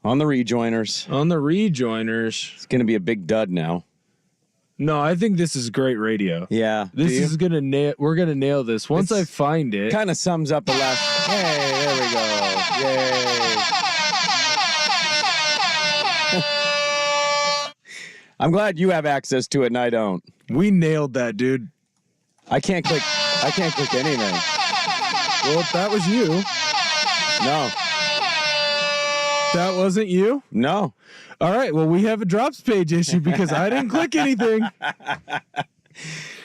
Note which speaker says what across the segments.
Speaker 1: On the rejoiners.
Speaker 2: On the rejoiners.
Speaker 1: It's going to be a big dud now.
Speaker 2: No, I think this is great radio.
Speaker 1: Yeah.
Speaker 2: This is going to nail. We're going to nail this. Once I find it.
Speaker 1: Kind of sums up the last. Hey, there we go. Yay. I'm glad you have access to it and I don't.
Speaker 2: We nailed that, dude.
Speaker 1: I can't click anything.
Speaker 2: Well, that was you.
Speaker 1: No.
Speaker 2: That wasn't you?
Speaker 1: No.
Speaker 2: All right. Well, we have a drops page issue because I didn't click anything.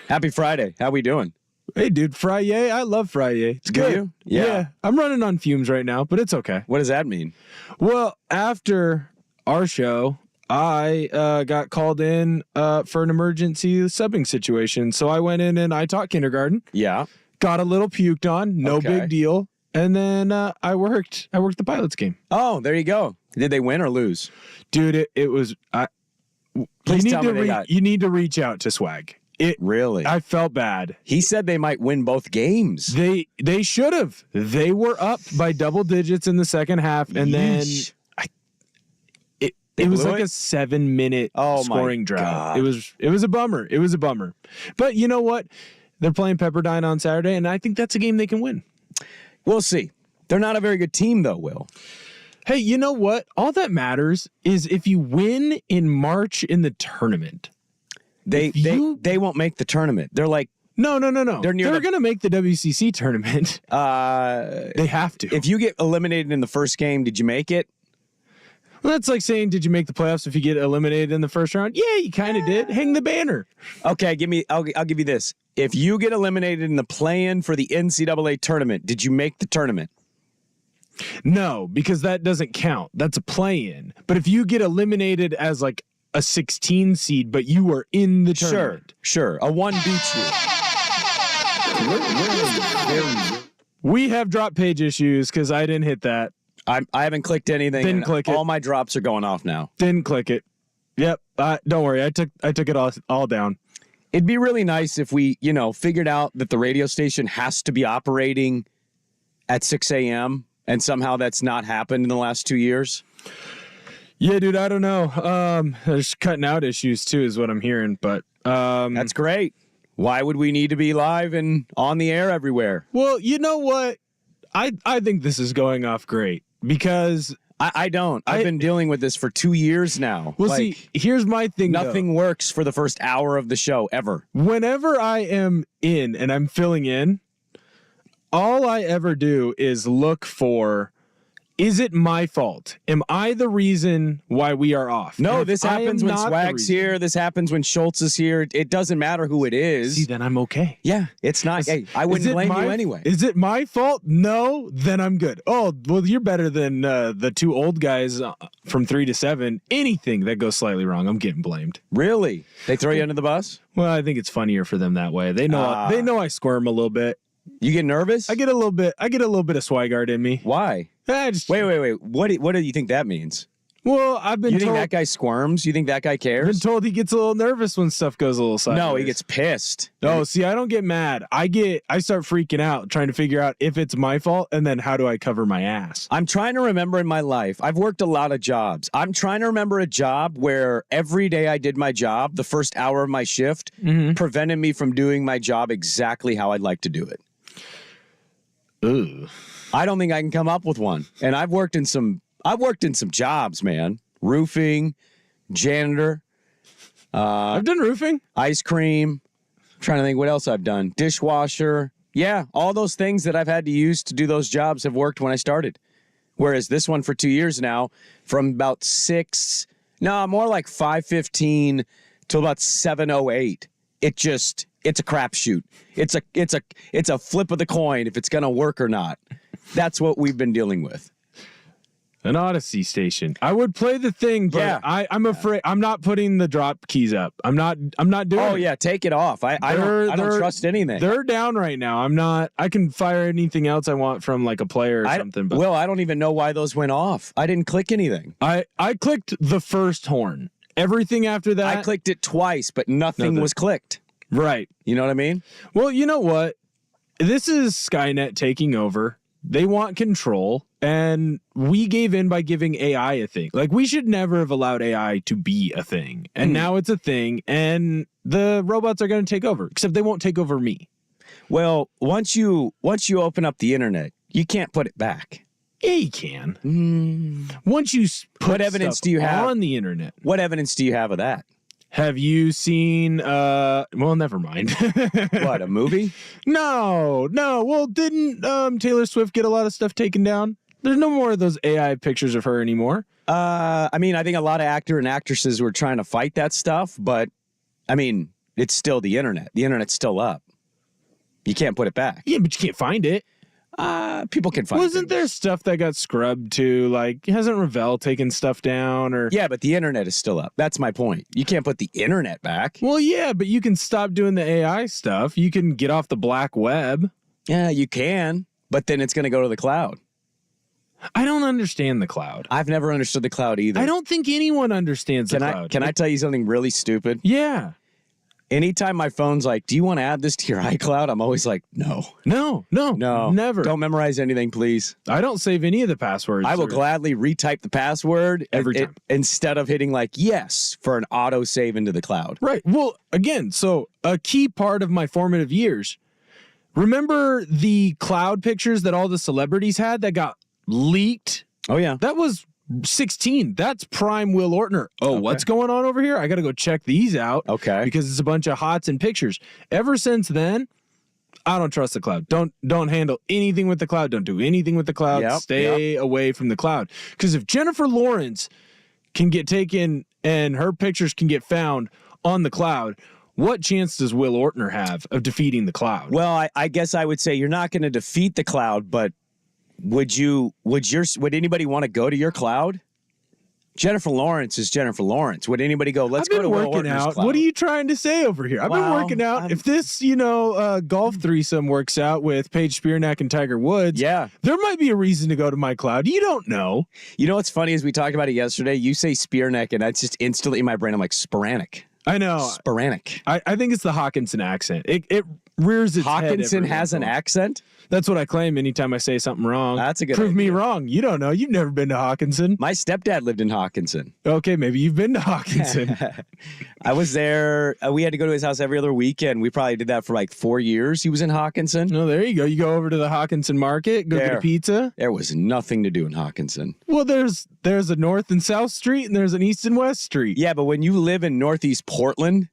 Speaker 1: Happy Friday. How we doing?
Speaker 2: Hey, dude. Friday. I love Friday. It's good.
Speaker 1: Do you? Yeah.
Speaker 2: I'm running on fumes right now, but it's okay.
Speaker 1: What does that mean?
Speaker 2: Well, after our show, I got called in for an emergency subbing situation. So I went in and I taught kindergarten.
Speaker 1: Yeah.
Speaker 2: Got a little puked on. No big deal. And then I worked the Pilots game.
Speaker 1: Oh, there you go. Did they win or lose?
Speaker 2: Dude, it was...
Speaker 1: Please tell me they got...
Speaker 2: You need to reach out to Swag.
Speaker 1: Really?
Speaker 2: I felt bad.
Speaker 1: He said they might win both games.
Speaker 2: They should have. They were up by double digits in the second half, and then it was like a 7-minute scoring drought. It was a bummer. It was a bummer. But you know what? They're playing Pepperdine on Saturday, and I think that's a game they can win.
Speaker 1: We'll see. They're not a very good team, though, Will.
Speaker 2: Hey, you know what? All that matters is if you win in March in the tournament.
Speaker 1: They won't make the tournament. They're like...
Speaker 2: No. They're going to make the WCC tournament. They have to.
Speaker 1: If you get eliminated in the first game, did you make it?
Speaker 2: Well, that's like saying, did you make the playoffs if you get eliminated in the first round? Yeah, you kind of did. Hang the banner.
Speaker 1: Okay, I'll give you this. If you get eliminated in the play-in for the NCAA tournament, did you make the tournament?
Speaker 2: No, because that doesn't count. That's a play-in. But if you get eliminated as like a 16 seed, but you were in the tournament.
Speaker 1: Sure. A 1 beats you.
Speaker 2: We have drop page issues because I didn't hit that.
Speaker 1: I haven't clicked anything.
Speaker 2: Didn't click it.
Speaker 1: All my drops are going off now.
Speaker 2: Didn't click it. Yep. Don't worry. I took it all down.
Speaker 1: It'd be really nice if we, figured out that the radio station has to be operating at 6 a.m. and somehow that's not happened in the last 2 years.
Speaker 2: Yeah, dude, I don't know. There's cutting out issues too is what I'm hearing, but
Speaker 1: that's great. Why would we need to be live and on the air everywhere?
Speaker 2: Well, you know what? I think this is going off great because
Speaker 1: I don't. I've been dealing with this for 2 years now.
Speaker 2: Well, see, here's my thing.
Speaker 1: Nothing works for the first hour of the show ever.
Speaker 2: Whenever I am in and I'm filling in, all I ever do is look for, is it my fault? Am I the reason why we are off?
Speaker 1: No, this happens when Swag's here. This happens when Schultz is here. It doesn't matter who it is.
Speaker 2: See, then I'm okay.
Speaker 1: Yeah, it's not. Hey, I wouldn't blame you anyway.
Speaker 2: Is it my fault? No, then I'm good. Oh, well, you're better than the two old guys from 3 to 7. Anything that goes slightly wrong, I'm getting blamed.
Speaker 1: Really? They throw you under the bus?
Speaker 2: Well, I think it's funnier for them that way. They know. They know I squirm a little bit.
Speaker 1: You get nervous?
Speaker 2: I get a little bit of Swigard in me.
Speaker 1: Why? Wait. What do you think that means?
Speaker 2: Well, I've been told...
Speaker 1: You think that guy squirms? You think that guy cares?
Speaker 2: I've been told he gets a little nervous when stuff goes a little sideways.
Speaker 1: No, he gets pissed.
Speaker 2: Oh, see, I don't get mad. I start freaking out, trying to figure out if it's my fault, and then how do I cover my ass?
Speaker 1: I'm trying to remember in my life. I've worked a lot of jobs. I'm trying to remember a job where every day I did my job, the first hour of my shift, prevented me from doing my job exactly how I'd like to do it.
Speaker 2: Ooh.
Speaker 1: I don't think I can come up with one. And I've worked in some jobs, man. Roofing, janitor.
Speaker 2: I've done roofing.
Speaker 1: Ice cream. I'm trying to think what else I've done. Dishwasher. Yeah, all those things that I've had to use to do those jobs have worked when I started. Whereas this one for 2 years now, from about more like 5:15 till about 7:08. It's a crapshoot. It's a flip of the coin if it's going to work or not. That's what we've been dealing with.
Speaker 2: An Odyssey station. I would play the thing, but yeah. I'm afraid I'm not putting the drop keys up. I'm not doing it.
Speaker 1: Oh yeah, take it off. I don't trust anything.
Speaker 2: They're down right now. I can fire anything else I want from like a player or something. But
Speaker 1: I don't even know why those went off. I didn't click anything.
Speaker 2: I clicked the first horn. Everything after that.
Speaker 1: I clicked it twice, but nothing was clicked.
Speaker 2: Right.
Speaker 1: You know what I mean?
Speaker 2: Well, you know what? This is Skynet taking over. They want control. and we gave in by giving AI a thing. Like, we should never have allowed AI to be a thing. And now it's a thing, and the robots are going to take over, except they won't take over me.
Speaker 1: Well, once you open up the internet, you can't put it back.
Speaker 2: Yeah, you can. Once you put
Speaker 1: What evidence do you have
Speaker 2: on the internet?
Speaker 1: What evidence do you have of that?
Speaker 2: Have you seen, well, never mind.
Speaker 1: What, a movie?
Speaker 2: No. Well, didn't Taylor Swift get a lot of stuff taken down? There's no more of those AI pictures of her anymore.
Speaker 1: I mean, I think a lot of actor and actresses were trying to fight that stuff, but I mean, it's still the internet. The internet's still up. You can't put it back.
Speaker 2: Yeah, but you can't find it.
Speaker 1: People can find it.
Speaker 2: Wasn't there stuff that got scrubbed too? Like, hasn't Ravel taken stuff down? Or
Speaker 1: Yeah, but the internet is still up. That's my point. You can't put the internet back.
Speaker 2: Well, yeah, but you can stop doing the AI stuff. You can get off the black web.
Speaker 1: Yeah, you can, but then it's going to go to the cloud.
Speaker 2: I don't understand the cloud.
Speaker 1: I've never understood the cloud either.
Speaker 2: I don't think anyone understands the cloud.
Speaker 1: Can I tell you something really stupid?
Speaker 2: Yeah.
Speaker 1: Anytime my phone's like, do you want to add this to your iCloud? I'm always like, no,
Speaker 2: No, never.
Speaker 1: Don't memorize anything, please.
Speaker 2: I don't save any of the passwords.
Speaker 1: I will gladly retype the password
Speaker 2: Every time.
Speaker 1: instead of hitting like yes for an auto save into the cloud.
Speaker 2: Right. Well, again, so a key part of my formative years, remember the cloud pictures that all the celebrities had that got leaked?
Speaker 1: Oh, yeah.
Speaker 2: That was 16. That's prime Will Ortner. Oh, what's going on over here? I got to go check these out.
Speaker 1: Okay.
Speaker 2: Because it's a bunch of hots and pictures. Ever since then, I don't trust the cloud. Don't handle anything with the cloud. Don't do anything with the cloud. Stay away from the cloud. Because if Jennifer Lawrence can get taken and her pictures can get found on the cloud, what chance does Will Ortner have of defeating the cloud?
Speaker 1: Well, I guess I would say you're not going to defeat the cloud, but would anybody want to go to your cloud? Jennifer Lawrence is Jennifer Lawrence. Would anybody go, let's go to Will
Speaker 2: working
Speaker 1: Ortner's
Speaker 2: out.
Speaker 1: cloud?
Speaker 2: What are you trying to say over here? I've been working out. If this, golf threesome works out with Paige Spearneck and Tiger Woods,
Speaker 1: Yeah.
Speaker 2: there might be a reason to go to my cloud. You don't know.
Speaker 1: You know what's funny is we talked about it yesterday. You say Spearneck, and that's just instantly in my brain. I'm like, Sporanic.
Speaker 2: I know.
Speaker 1: Sporanic.
Speaker 2: I think it's the Hawkinson accent. It rears its head.
Speaker 1: Hawkinson has an accent?
Speaker 2: That's what I claim anytime I say something wrong.
Speaker 1: That's a good
Speaker 2: Prove me
Speaker 1: idea.
Speaker 2: wrong. You don't know. You've never been to Hawkinson.
Speaker 1: My stepdad lived in Hawkinson.
Speaker 2: Okay, maybe you've been to Hawkinson.
Speaker 1: I was there. We had to go to his house every other weekend. We probably did that for like 4 years. He was in Hawkinson.
Speaker 2: No, there you go. You go over to the Hawkinson market, go get a pizza.
Speaker 1: There was nothing to do in Hawkinson.
Speaker 2: Well, there's a North and South Street, and there's an East and West Street.
Speaker 1: Yeah, but when you live in Northeast Portland,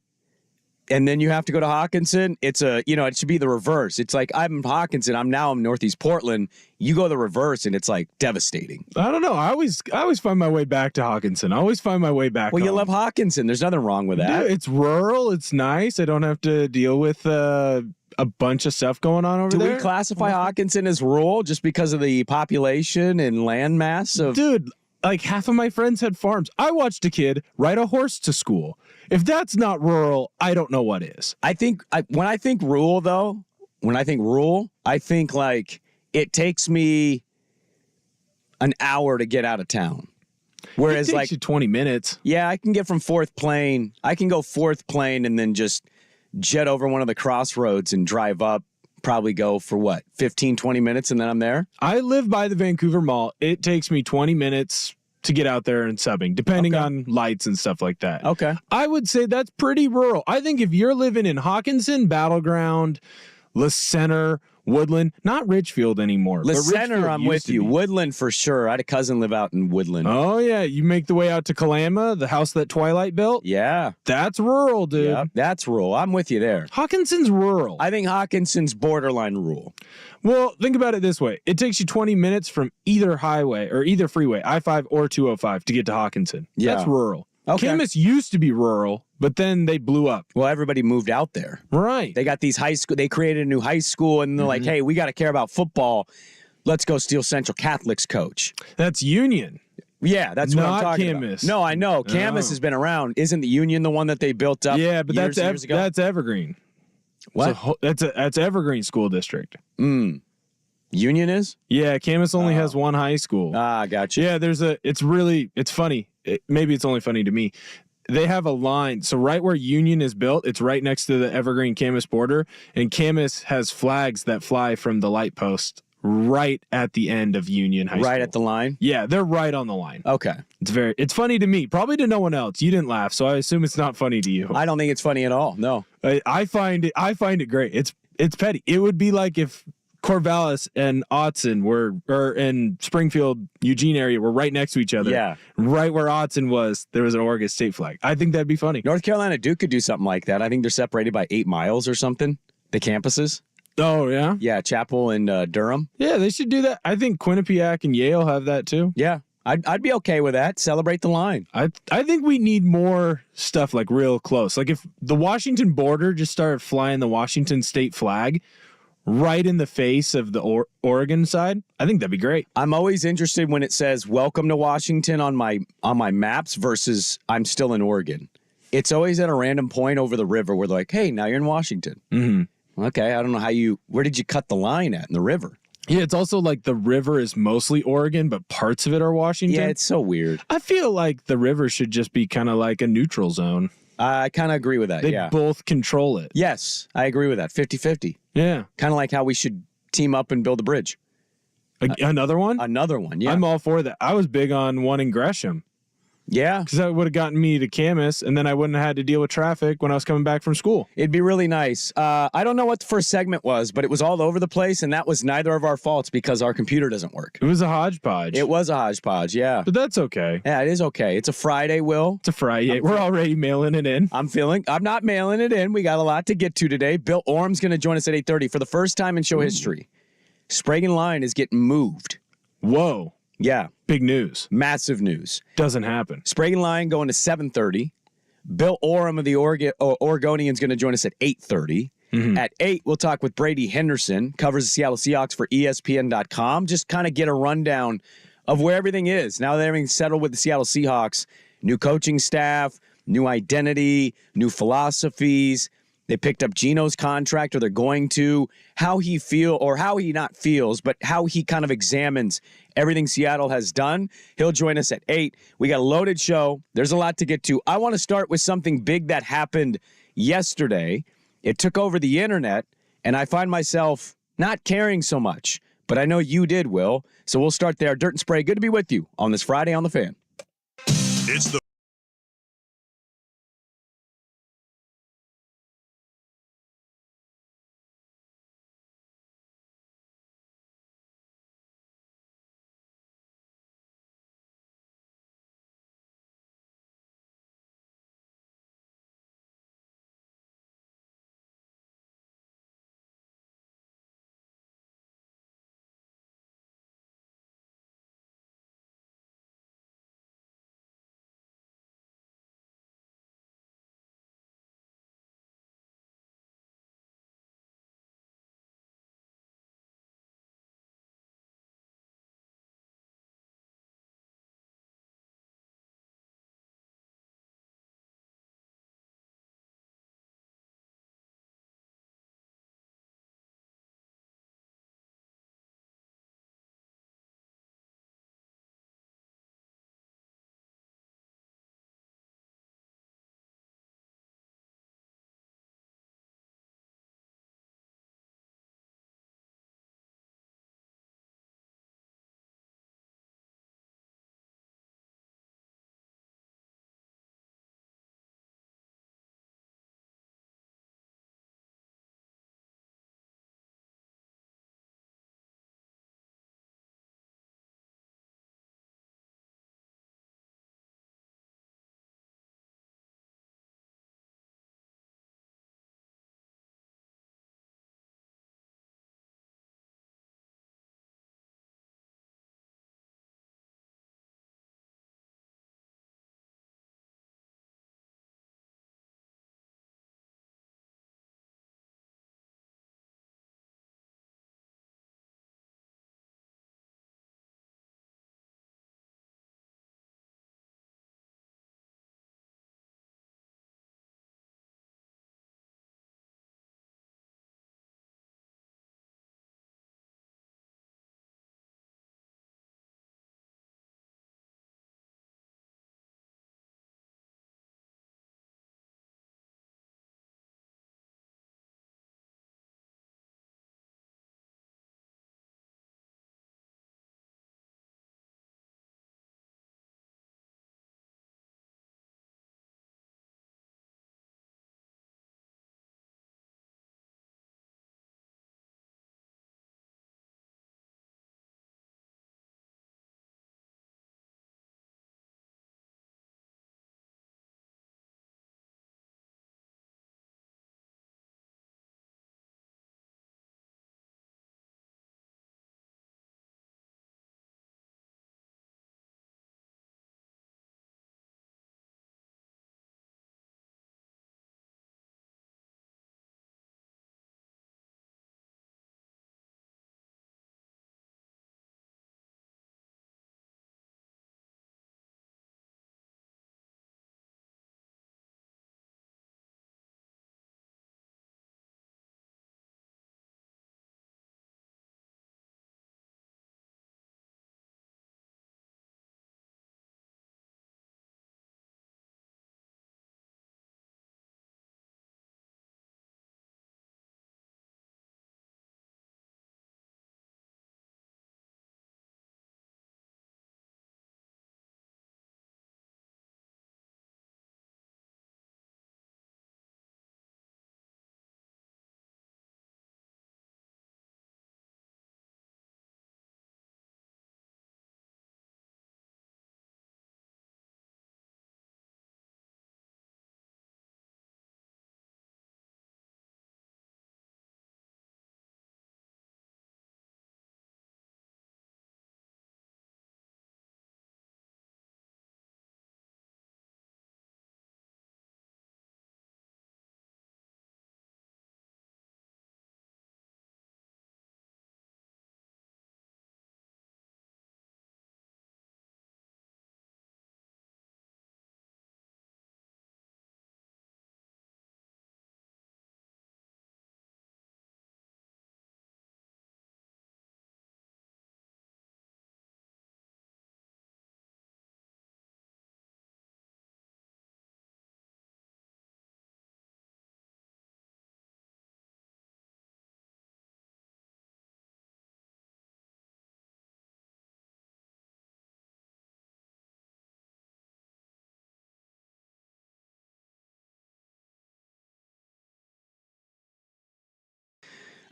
Speaker 1: and then you have to go to Hawkinson, it should be the reverse. It's like, I'm in Hawkinson, I'm Northeast Portland. You go the reverse, and it's like devastating.
Speaker 2: I don't know. I always find my way back to Hawkinson. I always find my way back.
Speaker 1: Well, you
Speaker 2: home.
Speaker 1: love Hawkinson. There's nothing wrong with that.
Speaker 2: Dude, it's rural. It's nice. I don't have to deal with a bunch of stuff going on over there.
Speaker 1: Do we classify Hawkinson as rural just because of the population and land mass of?
Speaker 2: Dude, like half of my friends had farms. I watched a kid ride a horse to school. If that's not rural, I don't know what is.
Speaker 1: When I think rural, I think like it takes me an hour to get out of town. Whereas
Speaker 2: it takes you 20 minutes.
Speaker 1: Yeah, I can get from Fourth Plain. I can go Fourth Plain and then just jet over one of the crossroads and drive up. Probably go for 15, 20 minutes, and then I'm there?
Speaker 2: I live by the Vancouver Mall. It takes me 20 minutes to get out there and subbing, depending on lights and stuff like that.
Speaker 1: Okay.
Speaker 2: I would say that's pretty rural. I think if you're living in Hawkinson, Battleground, La Center, Woodland, not Richfield anymore.
Speaker 1: La
Speaker 2: but
Speaker 1: Center,
Speaker 2: Richfield
Speaker 1: I'm
Speaker 2: used
Speaker 1: with
Speaker 2: to
Speaker 1: you.
Speaker 2: be.
Speaker 1: Woodland for sure. I had a cousin live out in Woodland.
Speaker 2: Oh, yeah. You make the way out to Kalama, the house that Twilight built.
Speaker 1: Yeah.
Speaker 2: That's rural, dude.
Speaker 1: Yep, that's rural. I'm with you there.
Speaker 2: Hawkinson's rural.
Speaker 1: I think Hawkinson's borderline rural.
Speaker 2: Well, think about it this way. It takes you 20 minutes from either highway or either freeway, I-5 or 205, to get to Hawkinson.
Speaker 1: Yeah.
Speaker 2: That's rural.
Speaker 1: Okay.
Speaker 2: Camas used to be rural, but then they blew up.
Speaker 1: Well, everybody moved out there.
Speaker 2: Right.
Speaker 1: They got these high school. They created a new high school, and they're like, "Hey, we got to care about football. Let's go steal Central Catholic's coach."
Speaker 2: That's Union.
Speaker 1: Yeah, that's what I'm
Speaker 2: Not
Speaker 1: talking
Speaker 2: Camas.
Speaker 1: about. No, I know. Camas has been around. Isn't the Union the one that they built up?
Speaker 2: Yeah, but
Speaker 1: years and years ago?
Speaker 2: that's Evergreen.
Speaker 1: What?
Speaker 2: So that's Evergreen School District.
Speaker 1: Union is?
Speaker 2: Yeah, Camas only has one high school.
Speaker 1: Gotcha.
Speaker 2: Yeah, it's funny. Maybe it's only funny to me. They have a line. So right where Union is built, it's right next to the Evergreen Camas border. And Camas has flags that fly from the light post right at the end of Union High School.
Speaker 1: Right at the line?
Speaker 2: Yeah, they're right on the line.
Speaker 1: Okay.
Speaker 2: It's funny to me, probably to no one else. You didn't laugh, so I assume it's not funny to you.
Speaker 1: I don't think it's funny at all. No.
Speaker 2: I find it great. It's petty. It would be like if Corvallis and Autzen or in Springfield, Eugene area were right next to each other.
Speaker 1: Yeah.
Speaker 2: Right where Autzen was, there was an Oregon State flag. I think that'd be funny.
Speaker 1: North Carolina Duke could do something like that. I think they're separated by 8 miles or something. The campuses.
Speaker 2: Oh, yeah?
Speaker 1: Yeah, Chapel and Durham.
Speaker 2: Yeah, they should do that. I think Quinnipiac and Yale have that too.
Speaker 1: Yeah, I'd be okay with that. Celebrate the line.
Speaker 2: I think we need more stuff like real close. Like if the Washington border just started flying the Washington state flag right in the face of the Oregon side, I think that'd be great.
Speaker 1: I'm always interested when it says "Welcome to Washington" on my maps versus "I'm still in Oregon." It's always at a random point over the river where they're like, "Hey, now you're in Washington."
Speaker 2: Mm-hmm.
Speaker 1: Okay, I don't know where did you cut the line at in the river?
Speaker 2: Yeah, it's also like the river is mostly Oregon, but parts of it are Washington.
Speaker 1: Yeah, it's so weird.
Speaker 2: I feel like the river should just be kind of like a neutral zone.
Speaker 1: I kind of agree with that,
Speaker 2: They
Speaker 1: yeah.
Speaker 2: both control it.
Speaker 1: Yes, I agree with that. 50-50.
Speaker 2: Yeah.
Speaker 1: Kind of like how we should team up and build a bridge.
Speaker 2: Another one?
Speaker 1: Another one, yeah.
Speaker 2: I'm all for that. I was big on one in Gresham.
Speaker 1: Yeah.
Speaker 2: Because that would have gotten me to Camas, and then I wouldn't have had to deal with traffic when I was coming back from school.
Speaker 1: It'd be really nice. I don't know what the first segment was, but it was all over the place, and that was neither of our faults because our computer doesn't work.
Speaker 2: It was a hodgepodge.
Speaker 1: It was a hodgepodge, yeah.
Speaker 2: But that's okay.
Speaker 1: Yeah, it is okay. It's a Friday, Will.
Speaker 2: It's a Friday. We're already mailing it in.
Speaker 1: I'm not mailing it in. We got a lot to get to today. Bill Orm's going to join us at 8:30 for the first time in show history. Sprague and Line is getting moved.
Speaker 2: Whoa.
Speaker 1: Yeah.
Speaker 2: Big news.
Speaker 1: Massive news.
Speaker 2: Doesn't happen.
Speaker 1: Sprague and Line going to 7:30. Bill Orem of the Oregonian's going to join us at 8:30. Mm-hmm. At 8, we'll talk with Brady Henderson, covers the Seattle Seahawks for ESPN.com. Just kind of get a rundown of where everything is. Now that everything's settled with the Seattle Seahawks, new coaching staff, new identity, new philosophies. They picked up Gino's contract, or they're going to. How he feels, but how he kind of examines everything Seattle has done. He'll join us at 8. We got a loaded show. There's a lot to get to. I want to start with something big that happened yesterday. It took over the internet, and I find myself not caring so much. But I know you did, Will. So we'll start there. Dirt and Spray, good to be with you on this Friday on The Fan.
Speaker 3: It's the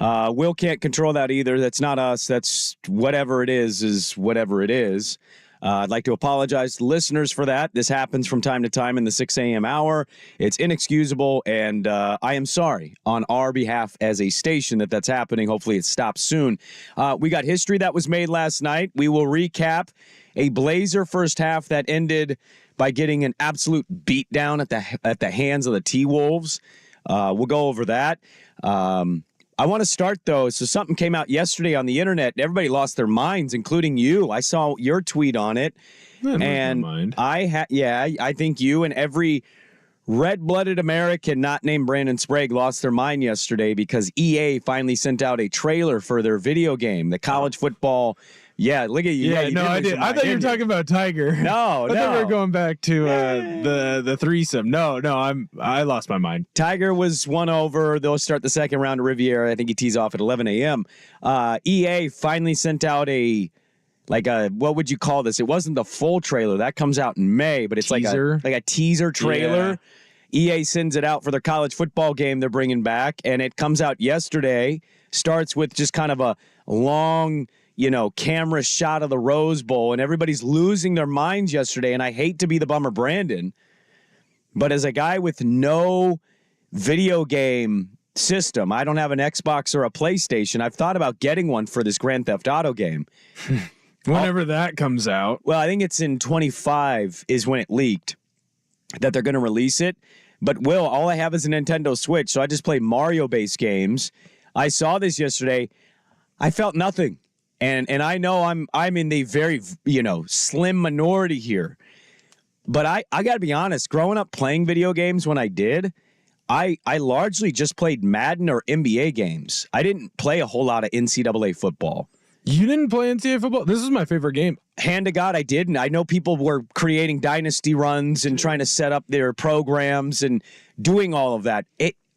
Speaker 1: Will can't control that either. That's not us. That's whatever it is whatever it is. I'd like to apologize to listeners for that. This happens from time to time in the 6 a.m. hour. It's inexcusable, and I am sorry on our behalf as a station that that's happening. Hopefully it stops soon. We got history that was made last night. We will recap a Blazer first half that ended by getting an absolute beatdown at the hands of the T-Wolves. We'll go over that. I want to start, though. So something came out yesterday on the internet. Everybody lost their minds, including you. I saw your tweet on it. And I think you and every red-blooded American not named Brandon Sprague lost their mind yesterday because EA finally sent out a trailer for their video game, the college football. Yeah, look at you.
Speaker 2: Yeah, no, I did. I thought you were talking about Tiger.
Speaker 1: No,
Speaker 2: I thought we were going back to the threesome. No, I lost my mind.
Speaker 1: Tiger was won over. They'll start the second round of Riviera. I think he tees off at 11 a.m. EA finally sent out what would you call this? It wasn't the full trailer. That comes out in May, but it's
Speaker 2: teaser.
Speaker 1: like a teaser trailer. Yeah. EA sends it out for their college football game they're bringing back, and it comes out yesterday. Starts with just kind of a long, camera shot of the Rose Bowl, and everybody's losing their minds yesterday. And I hate to be the bummer, Brandon, but as a guy with no video game system, I don't have an Xbox or a PlayStation. I've thought about getting one for this Grand Theft Auto game.
Speaker 2: Whenever that comes out.
Speaker 1: Well, I think it's in 25 is when it leaked that they're going to release it. But Will, all I have is a Nintendo Switch, so I just play Mario-based games. I saw this yesterday. I felt nothing. And I know I'm in the very, slim minority here. But I got to be honest, growing up playing video games when I did, I largely just played Madden or NBA games. I didn't play a whole lot of NCAA football.
Speaker 2: You didn't play NCAA football? This is my favorite game.
Speaker 1: Hand to God, I did. And I know people were creating dynasty runs and trying to set up their programs and doing all of that.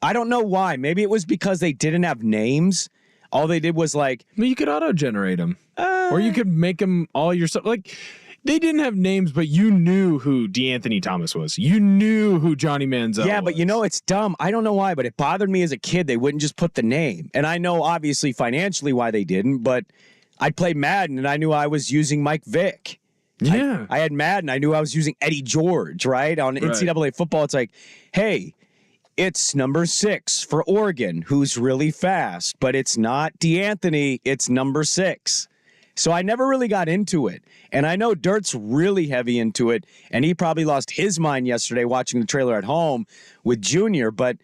Speaker 1: I don't know why. Maybe it was because they didn't have names. All they did was
Speaker 2: you could auto-generate them. Or you could make them all yourself. They didn't have names, but you knew who DeAnthony Thomas was. You knew who Johnny Manziel was.
Speaker 1: Yeah, but it's dumb. I don't know why, but it bothered me as a kid. They wouldn't just put the name. And I know, obviously, financially why they didn't, but I'd play Madden, and I knew I was using Mike Vick.
Speaker 2: Yeah.
Speaker 1: I had Madden. I knew I was using Eddie George, right? On NCAA football, it's like, hey, it's number 6 for Oregon, who's really fast, but it's not DeAnthony, it's number 6. So I never really got into it. And I know Dirt's really heavy into it, and he probably lost his mind yesterday watching the trailer at home with Junior, but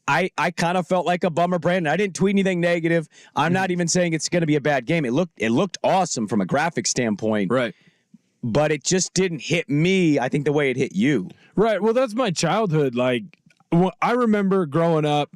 Speaker 1: I kind of felt like a bummer, Brandon. I didn't tweet anything negative. I'm not even saying it's going to be a bad game. It looked awesome from a graphic standpoint.
Speaker 2: Right.
Speaker 1: But it just didn't hit me, I think, the way it hit you.
Speaker 2: Right. Well, that's my childhood. I remember growing up,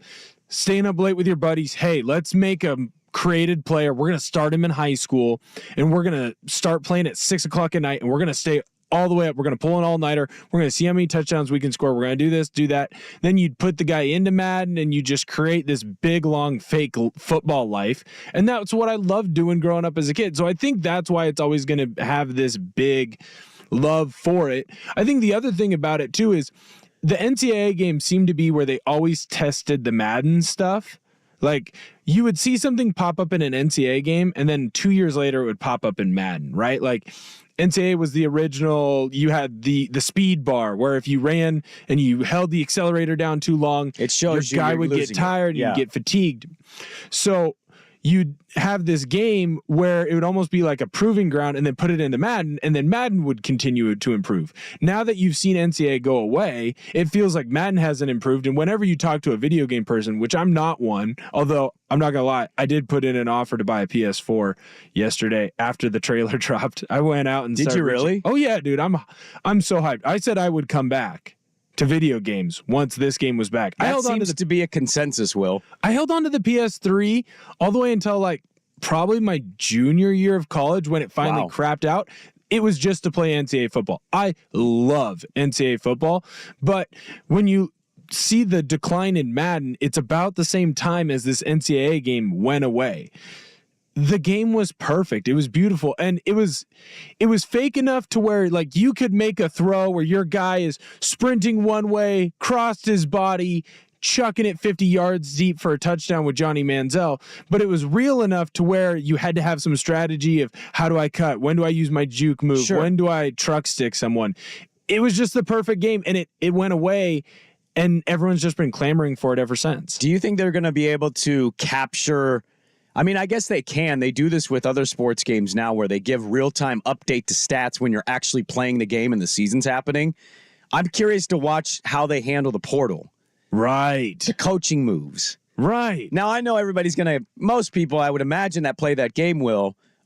Speaker 2: staying up late with your buddies. Hey, let's make a created player. We're going to start him in high school, and we're going to start playing at 6 o'clock at night, and we're going to stay all the way up. We're going to pull an all-nighter. We're going to see how many touchdowns we can score. We're going to do this, do that. Then you'd put the guy into Madden, and you just create this big, long, fake football life. And that's what I loved doing growing up as a kid. So I think that's why it's always going to have this big love for it. I think the other thing about it, too, is the NCAA games seem to be where they always tested the Madden stuff. You would see something pop up in an NCAA game, and then 2 years later it would pop up in Madden, right? NCAA was the original. You had the speed bar where if you ran and you held the accelerator down too long,
Speaker 1: it shows
Speaker 2: your guy would get tired and you'd get fatigued. So you'd have this game where it would almost be like a proving ground and then put it into Madden, and then Madden would continue to improve. Now that you've seen NCAA go away, it feels like Madden hasn't improved. And whenever you talk to a video game person, which I'm not one, although I'm not going to lie, I did put in an offer to buy a PS4 yesterday after the trailer dropped. I went out and
Speaker 1: Did you really?
Speaker 2: Oh yeah, dude. I'm so hyped. I said I would come back to video games once this game was back.
Speaker 1: That seems to be a consensus, Will.
Speaker 2: I held on to the PS3 all the way until probably my junior year of college when it finally crapped out. It was just to play NCAA football. I love NCAA football, but when you see the decline in Madden, it's about the same time as this NCAA game went away. The game was perfect. It was beautiful. And it was fake enough to where you could make a throw where your guy is sprinting one way, crossed his body, chucking it 50 yards deep for a touchdown with Johnny Manziel, but it was real enough to where you had to have some strategy of how do I cut? When do I use my juke move?
Speaker 1: Sure.
Speaker 2: When do I truck stick someone? It was just the perfect game, and it went away, and everyone's just been clamoring for it ever since.
Speaker 1: Do you think they're going to be able to capture? I mean, I guess they can. They do this with other sports games now where they give real-time update to stats when you're actually playing the game and the season's happening. I'm curious to watch how they handle the portal.
Speaker 2: Right.
Speaker 1: The coaching moves.
Speaker 2: Right.
Speaker 1: Now, I know everybody's going to, most people I would imagine that play that game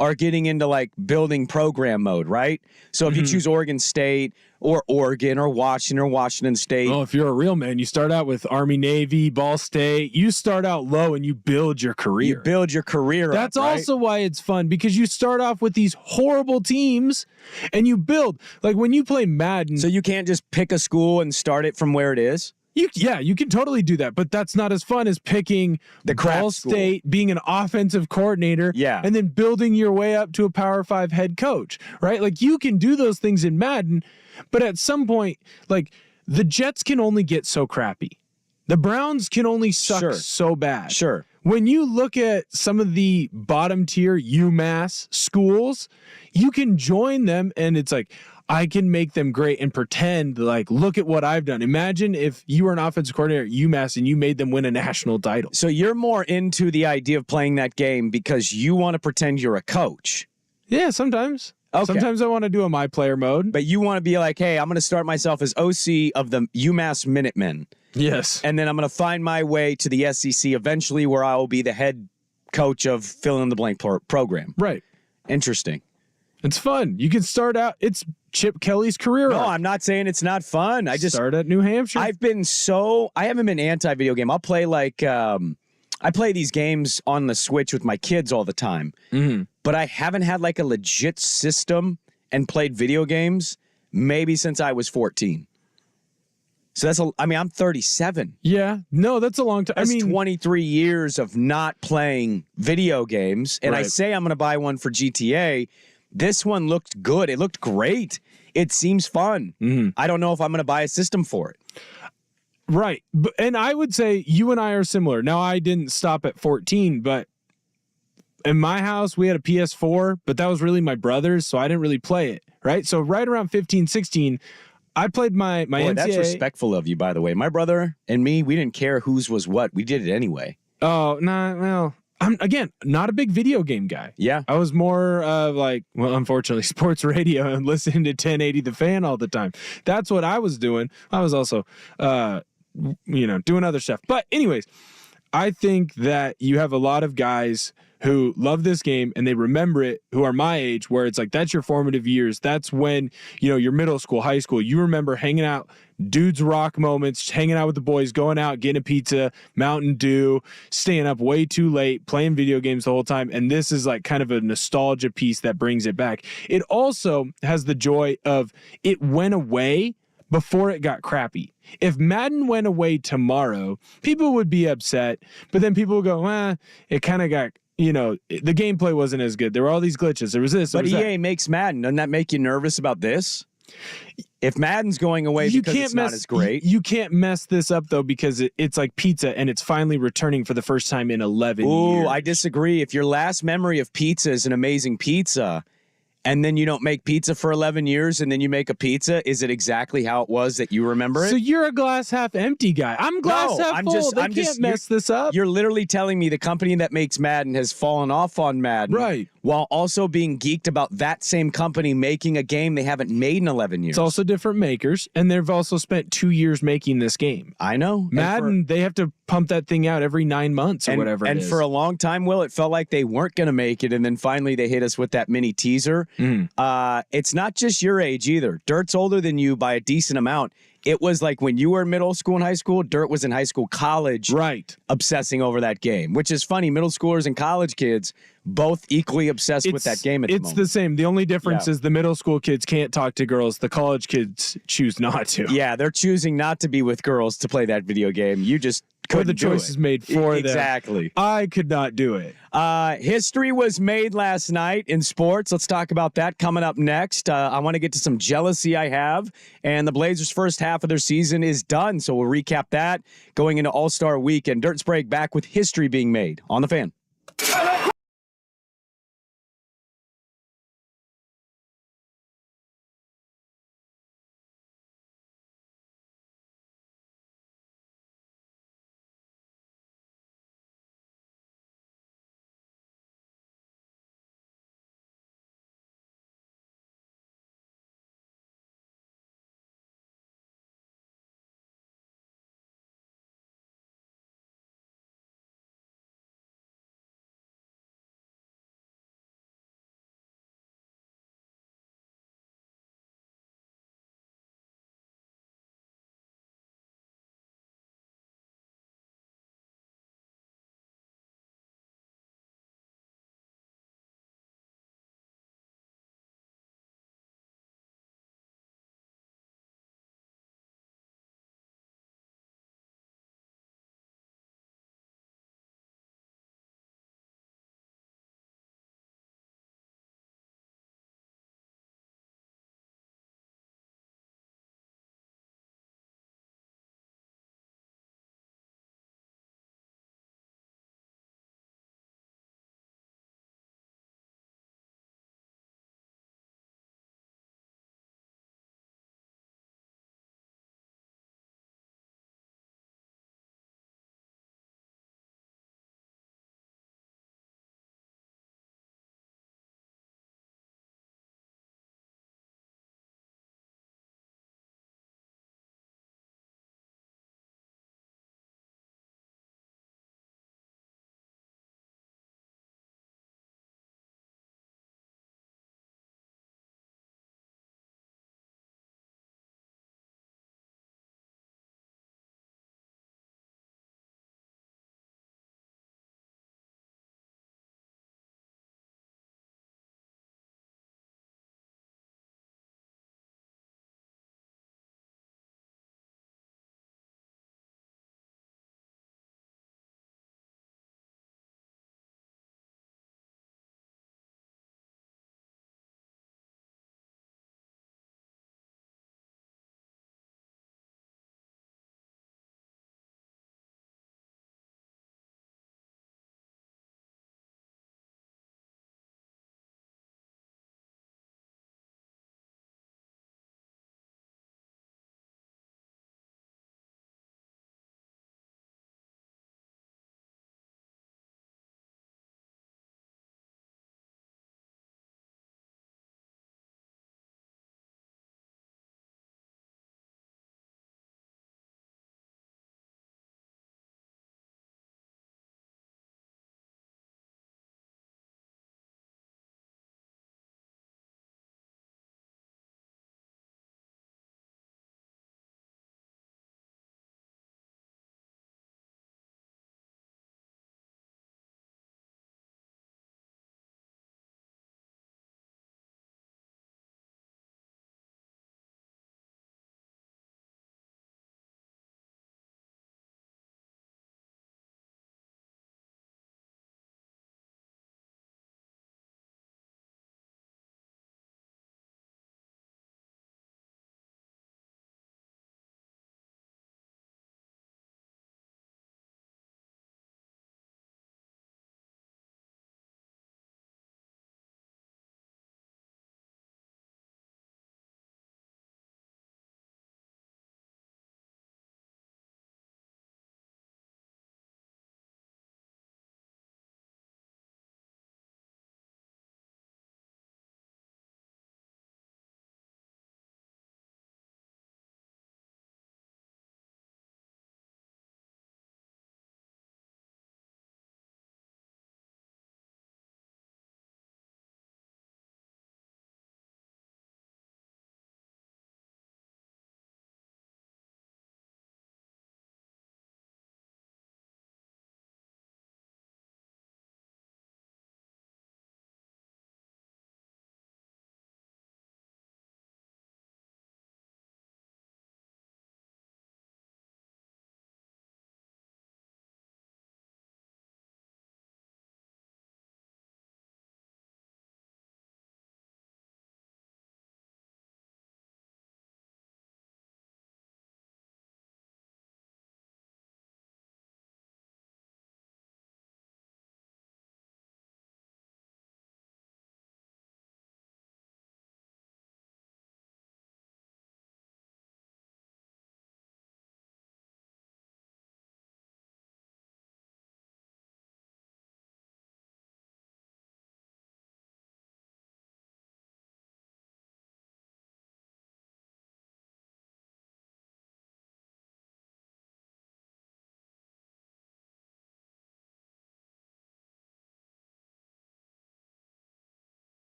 Speaker 1: are getting into like building program mode, right? So if you choose Oregon State or Oregon or Washington State.
Speaker 2: Oh, if you're a real man, you start out with Army, Navy, Ball State. You start out low and you build your career.
Speaker 1: You build your career
Speaker 2: That's
Speaker 1: up, right?
Speaker 2: also why it's fun, because you start off with these horrible teams and you build. Like when you play Madden.
Speaker 1: So you can't just pick a school and start it from where it is?
Speaker 2: You can totally do that, but that's not as fun as picking
Speaker 1: the
Speaker 2: Ball State, being an offensive coordinator, and then building your way up to a Power 5 head coach, right? Like you can do those things in Madden, but at some point, like the Jets can only get so crappy. The Browns can only suck so bad.
Speaker 1: Sure.
Speaker 2: When you look at some of the bottom tier UMass schools, you can join them and it's like, I can make them great and pretend like, look at what I've done. Imagine if you were an offensive coordinator at UMass and you made them win a national title.
Speaker 1: So you're more into the idea of playing that game because you want to pretend you're a coach.
Speaker 2: Yeah, sometimes.
Speaker 1: Okay.
Speaker 2: Sometimes I want to do a my player mode.
Speaker 1: But you want to be like, hey, I'm going to start myself as OC of the UMass Minutemen.
Speaker 2: Yes.
Speaker 1: And then I'm going to find my way to the SEC eventually where I will be the head coach of fill in the blank program.
Speaker 2: Right.
Speaker 1: Interesting.
Speaker 2: It's fun. You can start out. It's Chip Kelly's career.
Speaker 1: No, I'm not saying it's not fun. I just
Speaker 2: start at New Hampshire.
Speaker 1: I haven't been anti-video game. I'll play I play these games on the Switch with my kids all the time.
Speaker 2: Mm-hmm.
Speaker 1: But I haven't had like a legit system and played video games maybe since I was 14. So I'm 37.
Speaker 2: Yeah. No, that's a long time.
Speaker 1: That's 23 years of not playing video games. And I say I'm going to buy one for GTA. This one looked good. It looked great. It seems fun.
Speaker 2: Mm-hmm.
Speaker 1: I don't know if I'm going to buy a system for it.
Speaker 2: Right. And I would say you and I are similar. Now, I didn't stop at 14, but in my house, we had a PS4, but that was really my brother's, so I didn't really play it. Right. So right around 15, 16, I played my
Speaker 1: Boy,
Speaker 2: NCAA.
Speaker 1: That's respectful of you, by the way. My brother and me, we didn't care whose was what. We did it anyway.
Speaker 2: Oh, nah, well, I'm, again, not a big video game guy.
Speaker 1: Yeah.
Speaker 2: I was more of unfortunately, sports radio and listening to 1080 The Fan all the time. That's what I was doing. I was also, doing other stuff. But anyways, I think that you have a lot of guys who love this game and they remember it, who are my age, where it's like, that's your formative years. That's when, your middle school, high school, you remember hanging out, dudes rock moments, hanging out with the boys, going out, getting a pizza, Mountain Dew, staying up way too late, playing video games the whole time. And this is like kind of a nostalgia piece that brings it back. It also has the joy of it went away before it got crappy. If Madden went away tomorrow, people would be upset, but then people would go, it kind of got, the gameplay wasn't as good. There were all these glitches. There was this.
Speaker 1: But EA makes Madden. Doesn't that make you nervous about this? If Madden's going away because it's not as great.
Speaker 2: You can't mess this up, though, because it's like pizza, and it's finally returning for the first time in 11 years.
Speaker 1: Ooh, I disagree. If your last memory of pizza is an amazing pizza, and then you don't make pizza for 11 years, and then you make a pizza, is it exactly how it was that you remember it?
Speaker 2: So you're a glass half empty guy. I'm glass half full. They can't mess this up.
Speaker 1: You're literally telling me the company that makes Madden has fallen off on Madden.
Speaker 2: Right.
Speaker 1: While also being geeked about that same company making a game they haven't made in 11 years.
Speaker 2: It's also different makers, and they've also spent 2 years making this game.
Speaker 1: I know.
Speaker 2: Madden, they have to pump that thing out every 9 months or whatever it is.
Speaker 1: And for a long time, Will, it felt like they weren't going to make it, and then finally they hit us with that mini teaser. It's not just your age either. Dirt's older than you by a decent amount. It was like when you were in middle school and high school, Dirt was in high school, college.
Speaker 2: Right.
Speaker 1: Obsessing over that game, which is funny. Middle schoolers and college kids both equally obsessed with that game at the
Speaker 2: It's
Speaker 1: moment.
Speaker 2: the same. The only difference
Speaker 1: Yeah.
Speaker 2: is the middle school kids can't talk to girls. The college kids choose not to.
Speaker 1: Yeah, they're choosing not to be with girls to play that video game. You just couldn't
Speaker 2: the
Speaker 1: do
Speaker 2: choice
Speaker 1: it.
Speaker 2: is made for them.
Speaker 1: Exactly.
Speaker 2: I could not do it.
Speaker 1: History was made last night in sports. Let's talk about that coming up next. I want to get to some jealousy I have. And the Blazers' first half of their season is done. So we'll recap that going into All-Star Week. And Dirt Sprague back with history being made on The Fan.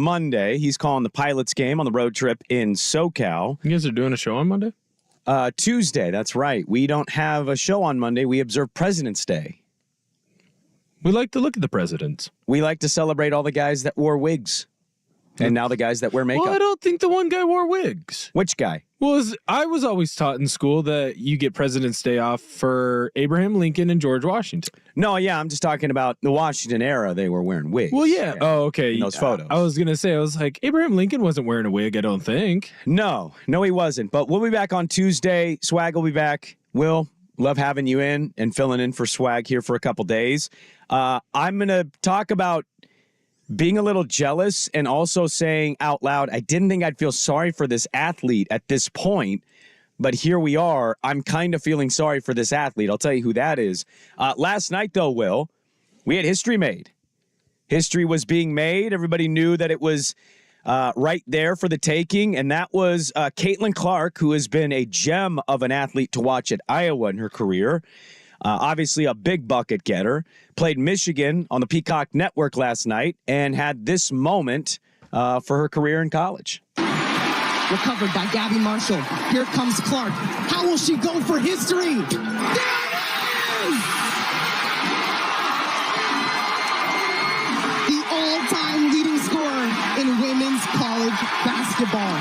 Speaker 1: Monday. He's calling the Pilots game on the road trip in SoCal.
Speaker 2: You guys are doing a show on Monday?
Speaker 1: Tuesday, that's right. We don't have a show on Monday. We observe President's Day.
Speaker 2: We like to look at the presidents.
Speaker 1: We like to celebrate all the guys that wore wigs. And now the guys that wear makeup.
Speaker 2: Well, I don't think the one guy wore wigs.
Speaker 1: Which guy?
Speaker 2: Well, I was always taught in school that you get President's Day off for Abraham Lincoln and George Washington.
Speaker 1: No, yeah, I'm just talking about the Washington era. They were wearing wigs.
Speaker 2: Well, yeah. Oh, okay.
Speaker 1: In those photos.
Speaker 2: I was going to say, I was like, Abraham Lincoln wasn't wearing a wig, I don't think.
Speaker 1: No, he wasn't. But we'll be back on Tuesday. Swag will be back. Will, love having you in and filling in for Swag here for a couple days. I'm going to talk about being a little jealous and also saying out loud, I didn't think I'd feel sorry for this athlete at this point, but here we are. I'm kind of feeling sorry for this athlete. I'll tell you who that is. Last night, though, Will, we had history made. History was being made. Everybody knew that it was right there for the taking, and that was Caitlin Clark, who has been a gem of an athlete to watch at Iowa in her career. Obviously a big bucket getter, played Michigan on the Peacock Network last night and had this moment for her career in college.
Speaker 4: Recovered by Gabby Marshall. Here comes Clark. How will she go for history? There it is! The all-time leading scorer in women's college basketball.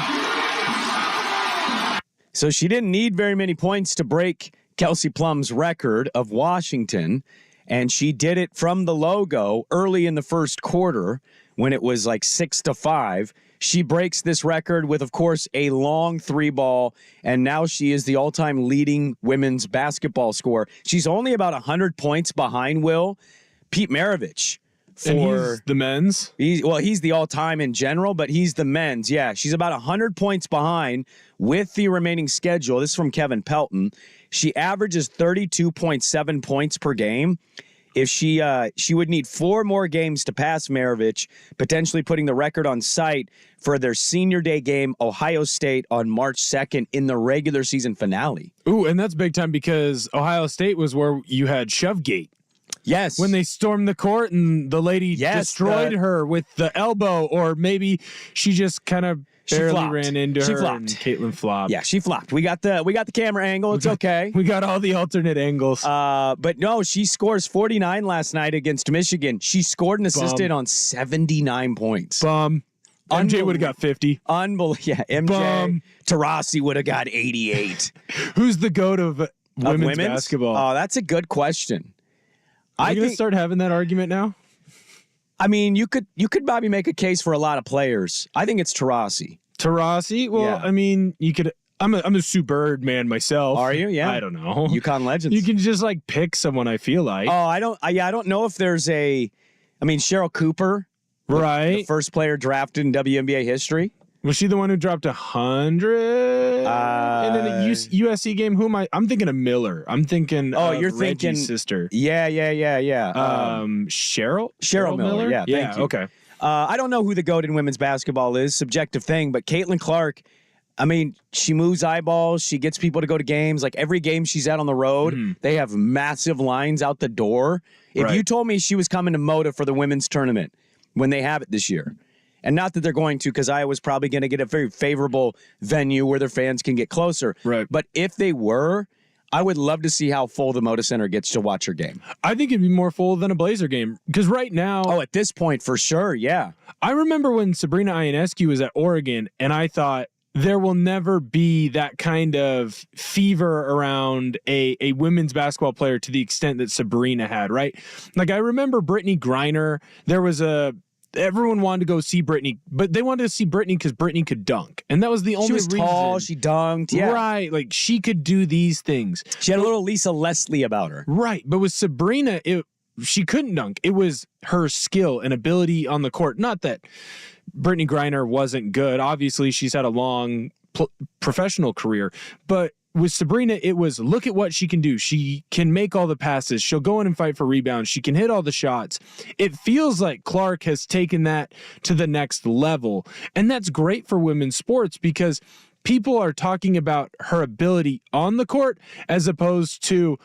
Speaker 1: So she didn't need very many points to break Kelsey Plum's record of Washington, and she did it from the logo early in the first quarter when it was like 6-5. She breaks this record with, of course, a long three ball, and now she is the all-time leading women's basketball scorer. She's only about 100 points behind Pete Maravich.
Speaker 2: And he's the men's?
Speaker 1: He's the all-time in general, but he's the men's. Yeah, she's about 100 points behind with the remaining schedule. This is from Kevin Pelton. She averages 32.7 points per game. If she would need 4 more games to pass Maravich, potentially putting the record on site for their senior day game, Ohio State, on March 2nd in the regular season finale.
Speaker 2: Ooh, and that's big time because Ohio State was where you had Shovegate.
Speaker 1: Yes.
Speaker 2: When they stormed the court and the lady destroyed her with the elbow, or maybe she just kind of barely ran into her and Caitlin flopped.
Speaker 1: Yeah, she flopped. We got the camera angle. It's okay.
Speaker 2: We got all the alternate angles.
Speaker 1: But no, she scores 49 last night against Michigan. She scored and assisted on 79 points.
Speaker 2: MJ would have got 50.
Speaker 1: Unbelievable. Yeah, MJ. Taurasi would have got 88.
Speaker 2: Who's the GOAT of women's basketball?
Speaker 1: Oh, that's a good question.
Speaker 2: Are you going to start having that argument now?
Speaker 1: I mean, you could probably make a case for a lot of players. I think it's Taurasi.
Speaker 2: Taurasi? Well, yeah. I mean, you could. I'm a Sue Bird man myself.
Speaker 1: Are you? Yeah.
Speaker 2: I don't know.
Speaker 1: UConn legends.
Speaker 2: You can just like pick someone. I feel like.
Speaker 1: Oh, I don't know if there's a. I mean, Cheryl Cooper,
Speaker 2: right?
Speaker 1: The first player drafted in WNBA history.
Speaker 2: Was she the one who dropped 100? And then a USC game? Who am I? I'm thinking of Miller. I'm thinking.
Speaker 1: Oh, you're
Speaker 2: Reggie's
Speaker 1: thinking
Speaker 2: sister.
Speaker 1: Yeah.
Speaker 2: Cheryl
Speaker 1: Miller. Yeah.
Speaker 2: Yeah.
Speaker 1: Thank you.
Speaker 2: Okay.
Speaker 1: I don't know who the GOAT in women's basketball is. Subjective thing, but Caitlin Clark. I mean, she moves eyeballs. She gets people to go to games. Like every game she's at on the road, they have massive lines out the door. If you told me she was coming to Moda for the women's tournament when they have it this year. And not that they're going to, because Iowa's probably going to get a very favorable venue where their fans can get closer.
Speaker 2: Right.
Speaker 1: But if they were, I would love to see how full the Moda Center gets to watch her game.
Speaker 2: I think it'd be more full than a Blazer game. Because right now...
Speaker 1: Oh, at this point, for sure, yeah.
Speaker 2: I remember when Sabrina Ionescu was at Oregon, and I thought, there will never be that kind of fever around a women's basketball player to the extent that Sabrina had, right? Like, I remember Brittany Griner. Everyone wanted to go see Brittany, but they wanted to see Brittany because Brittany could dunk. And that was the only reason. She was tall,
Speaker 1: she dunked, yeah.
Speaker 2: Right, like she could do these things.
Speaker 1: She had a little Lisa Leslie about her.
Speaker 2: Right, but with Sabrina, she couldn't dunk. It was her skill and ability on the court. Not that Brittany Griner wasn't good. Obviously, she's had a long professional career, but with Sabrina, it was look at what she can do. She can make all the passes. She'll go in and fight for rebounds. She can hit all the shots. It feels like Clark has taken that to the next level. And that's great for women's sports because people are talking about her ability on the court as opposed to,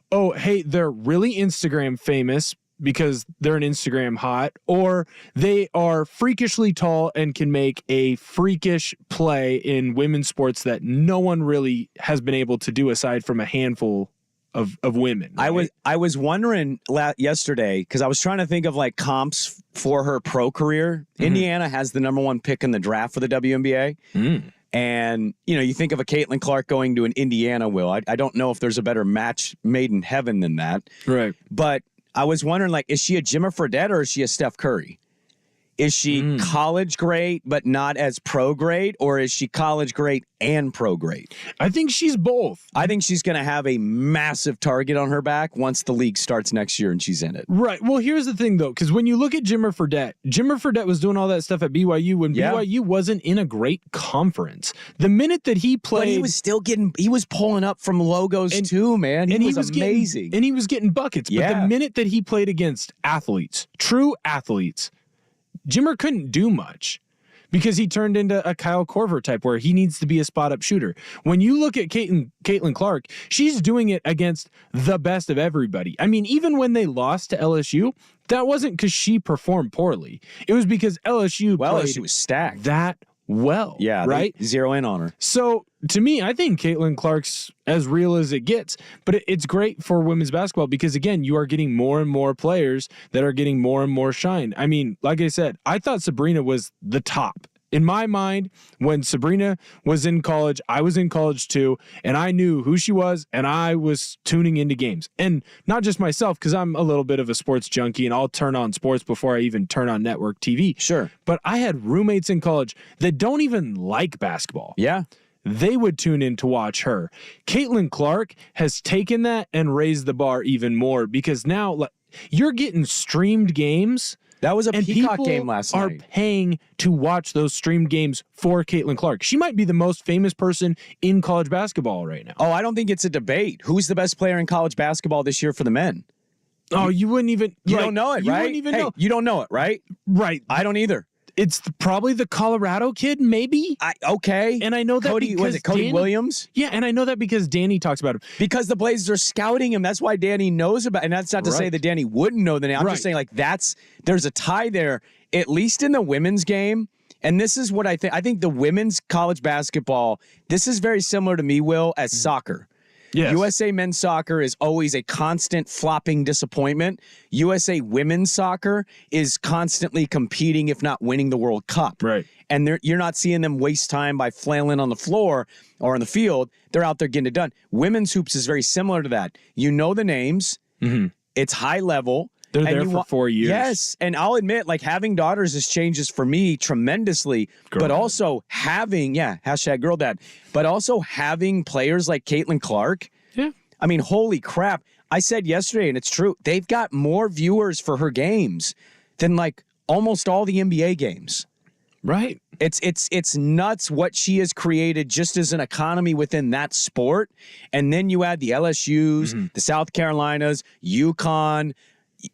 Speaker 2: oh, hey, they're really Instagram famous. because they're an Instagram hot, or they are freakishly tall and can make a freakish play in women's sports that no one really has been able to do aside from a handful of women. Right?
Speaker 1: I was wondering yesterday, because I was trying to think of like comps for her pro career. Indiana has the number 1 pick in the draft for the WNBA. And, you think of a Caitlin Clark going to an Indiana, Will. I don't know if there's a better match made in heaven than that.
Speaker 2: Right.
Speaker 1: But I was wondering, like, is she a Jimmer Fredette or is she a Steph Curry? Is she college great but not as pro great, or is she college great and pro great?
Speaker 2: I think she's both.
Speaker 1: I think she's going to have a massive target on her back once the league starts next year and she's in it.
Speaker 2: Right. Well, here's the thing, though, because when you look at Jimmer Fredette was doing all that stuff at BYU when BYU wasn't in a great conference. The minute that he played...
Speaker 1: But he was pulling up from logos too, man. He was amazing.
Speaker 2: And he was getting buckets. But the minute that he played against athletes, true athletes, Jimmer couldn't do much because he turned into a Kyle Korver type where he needs to be a spot-up shooter. When you look at Caitlin Clark, she's doing it against the best of everybody. I mean, even when they lost to LSU, that wasn't because she performed poorly. It was because LSU
Speaker 1: was stacked
Speaker 2: that well.
Speaker 1: Yeah,
Speaker 2: right?
Speaker 1: They zero in on her.
Speaker 2: So, to me, I think Caitlin Clark's as real as it gets, but it's great for women's basketball because, again, you are getting more and more players that are getting more and more shine. I mean, like I said, I thought Sabrina was the top. In my mind, when Sabrina was in college, I was in college too, and I knew who she was, and I was tuning into games. And not just myself, because I'm a little bit of a sports junkie, and I'll turn on sports before I even turn on network TV.
Speaker 1: Sure.
Speaker 2: But I had roommates in college that don't even like basketball.
Speaker 1: Yeah.
Speaker 2: They would tune in to watch her. Caitlin Clark has taken that and raised the bar even more because now you're getting streamed games.
Speaker 1: That was a Peacock game last night.
Speaker 2: People are paying to watch those streamed games for Caitlin Clark. She might be the most famous person in college basketball right now.
Speaker 1: Oh, I don't think it's a debate. Who's the best player in college basketball this year for the men?
Speaker 2: Oh, you wouldn't even...
Speaker 1: You don't know it, right?
Speaker 2: You wouldn't even know.
Speaker 1: You don't know it, right?
Speaker 2: Right.
Speaker 1: I don't either.
Speaker 2: It's probably the Colorado kid, maybe.
Speaker 1: Okay.
Speaker 2: And I know that
Speaker 1: Cody Williams?
Speaker 2: Yeah, and I know that because Danny talks about him.
Speaker 1: Because the Blazers are scouting him. That's why Danny knows about. And that's not to say that Danny wouldn't know the name. I'm just saying, there's a tie there, at least in the women's game. And this is what I think. I think the women's college basketball, this is very similar to me, Will, as soccer. Yes. USA men's soccer is always a constant flopping disappointment. USA women's soccer is constantly competing, if not winning the World Cup.
Speaker 2: Right.
Speaker 1: And you're not seeing them waste time by flailing on the floor or on the field. They're out there getting it done. Women's hoops is very similar to that. You know the names. Mm-hmm. It's high level.
Speaker 2: They're there for 4 years.
Speaker 1: Yes. And I'll admit, having daughters has changes for me tremendously. But also having, #girl dad. But also having players like Caitlin Clark.
Speaker 2: Yeah.
Speaker 1: I mean, holy crap. I said yesterday, and it's true, they've got more viewers for her games than almost all the NBA games.
Speaker 2: Right.
Speaker 1: It's nuts what she has created just as an economy within that sport. And then you add the LSUs, the South Carolinas, UConn.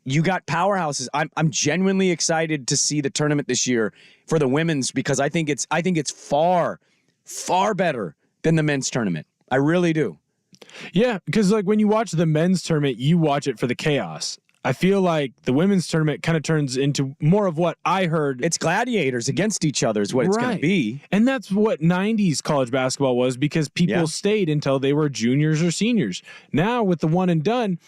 Speaker 1: You got powerhouses. I'm genuinely excited to see the tournament this year for the women's because I think it's far, far better than the men's tournament. I really do.
Speaker 2: Yeah, because when you watch the men's tournament, you watch it for the chaos. I feel like the women's tournament kind of turns into more of what I heard.
Speaker 1: It's gladiators against each other is what it's going to be.
Speaker 2: And that's what 90s college basketball was because people stayed until they were juniors or seniors. Now with the one and done,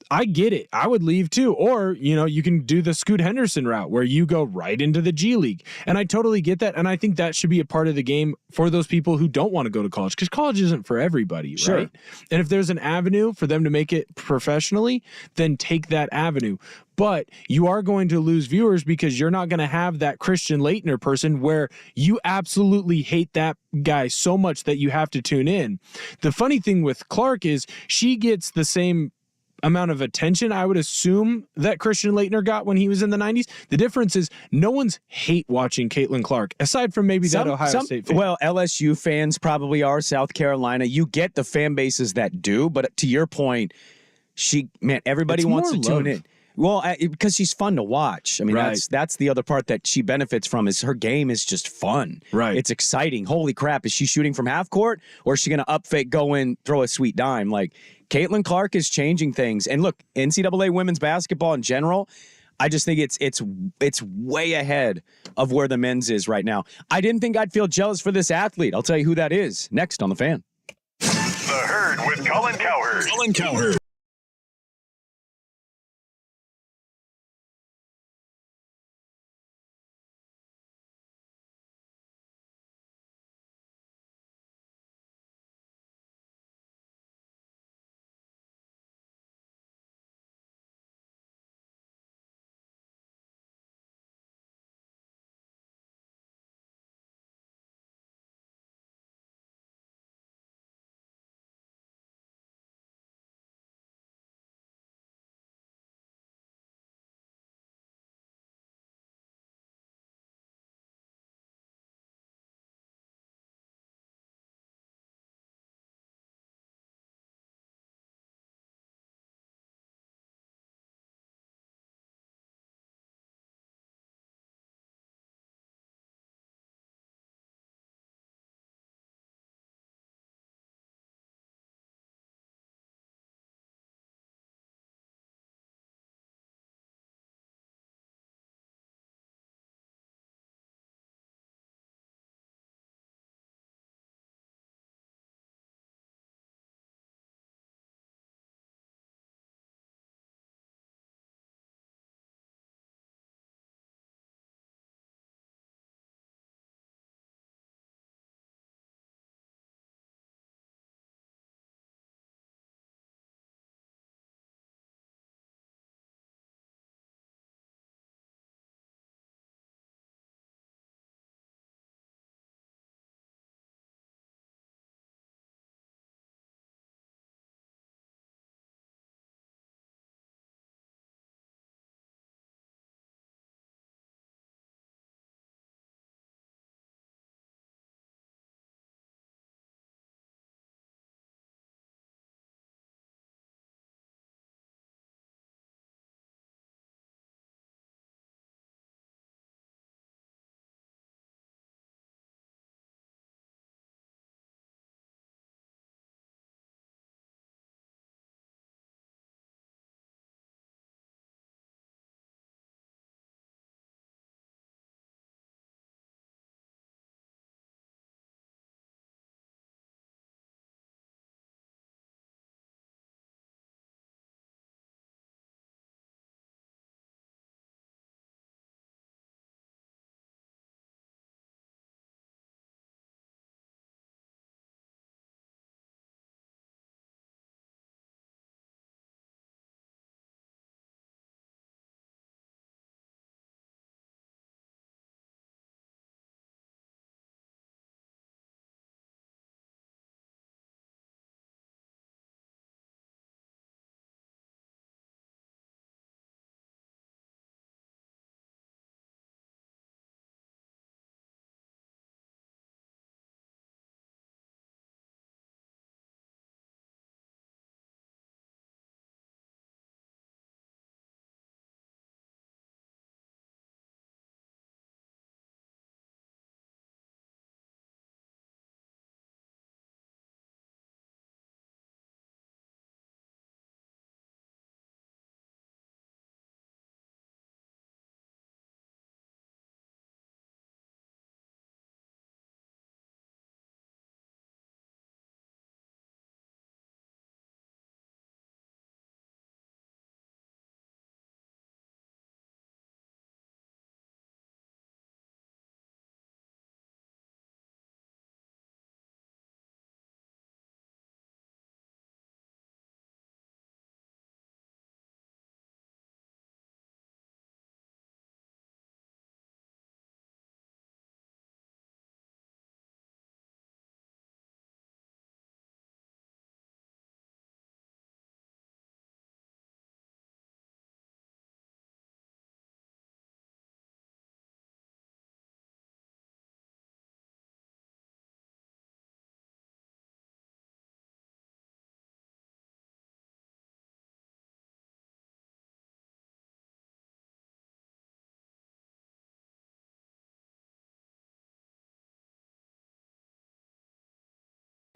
Speaker 2: I get it. I would leave too. Or, you can do the Scoot Henderson route where you go right into the G League. And I totally get that. And I think that should be a part of the game for those people who don't want to go to college because college isn't for everybody,
Speaker 1: sure.
Speaker 2: right? And if there's an avenue for them to make it professionally, then take that avenue. But you are going to lose viewers because you're not going to have that Christian Laettner person where you absolutely hate that guy so much that you have to tune in. The funny thing with Clark is she gets the same amount of attention I would assume that Christian Laettner got when he was in the 90s. The difference is no one's hate watching Caitlin Clark, aside from maybe that Ohio State fan.
Speaker 1: Well, LSU fans probably are, South Carolina. You get the fan bases that do, but to your point, everybody wants to tune in. Well, because she's fun to watch. I mean,
Speaker 2: Right.
Speaker 1: that's the other part that she benefits from is her game is just fun.
Speaker 2: Right.
Speaker 1: It's exciting. Holy crap. Is she shooting from half court or is she going to up fake, go in, throw a sweet dime? Like, Caitlin Clark is changing things. And look, NCAA women's basketball in general, I just think it's way ahead of where the men's is right now. I didn't think I'd feel jealous for this athlete. I'll tell you who that is next on The Fan.
Speaker 3: The Herd with Colin Cowherd. Colin Cowherd.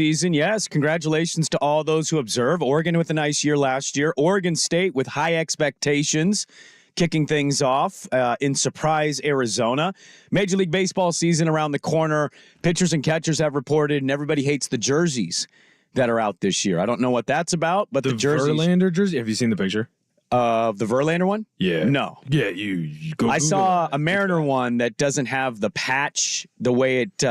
Speaker 1: season. Yes, congratulations to all those who observe. Oregon with a nice year last year. Oregon State with high expectations, kicking things off in Surprise, Arizona. Major League Baseball season around the corner. Pitchers and catchers have reported, and everybody hates the jerseys that are out this year. I don't know what that's about, but the jerseys.
Speaker 2: Verlander jersey. Have you seen the picture
Speaker 1: of the Verlander one?
Speaker 2: Yeah.
Speaker 1: No.
Speaker 2: Yeah, you go.
Speaker 1: I saw a Mariner one that doesn't have the patch the way it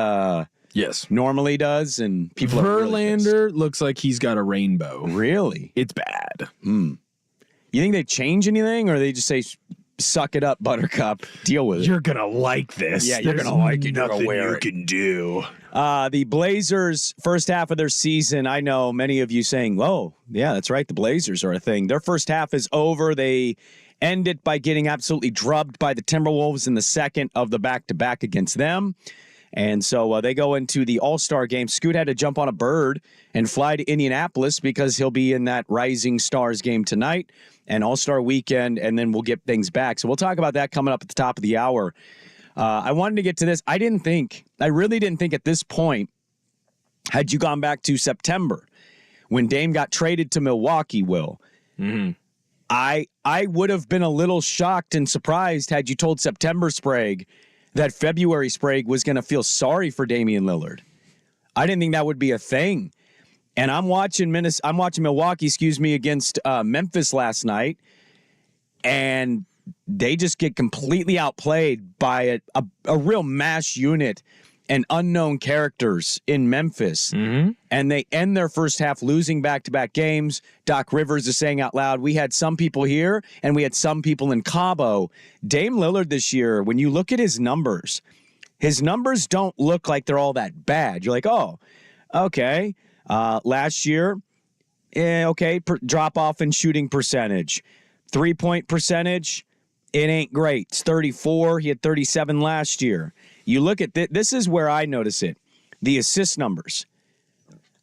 Speaker 1: normally does, and people.
Speaker 2: Verlander looks like he's got a rainbow.
Speaker 1: Really?
Speaker 2: It's bad.
Speaker 1: You think they change anything, or they just say, "Suck it up, Buttercup, deal with it"?
Speaker 2: You're gonna like this.
Speaker 1: Yeah, you're gonna like it. You're
Speaker 2: Nothing
Speaker 1: gonna wear
Speaker 2: you
Speaker 1: it.
Speaker 2: can do.
Speaker 1: The Blazers' first half of their season, I know many of you saying, "Oh, yeah, that's right, the Blazers are a thing." Their first half is over. They end it by getting absolutely drubbed by the Timberwolves in the second of the back-to-back against them. And so they go into the All-Star game. Scoot had to jump on a bird and fly to Indianapolis because he'll be in that Rising Stars game tonight and All-Star weekend, and then we'll get things back. So we'll talk about that coming up at the top of the hour. I wanted to get to this. I really didn't think at this point, had you gone back to September when Dame got traded to Milwaukee, Will, I would have been a little shocked and surprised had you told September Sprague that February Sprague was going to feel sorry for Damian Lillard. I didn't think that would be a thing. And I'm watching Milwaukee, against Memphis last night, and they just get completely outplayed by a real mash unit and unknown characters in Memphis. And they end their first half losing back-to-back games. Doc Rivers is saying out loud, we had some people here and we had some people in Cabo. Dame Lillard this year, when you look at his numbers don't look like they're all that bad. You're like, oh, okay. Last year, drop off in shooting percentage. 3-point percentage, it ain't great. It's 34. He had 37 last year. You look at this is where I notice it. The assist numbers.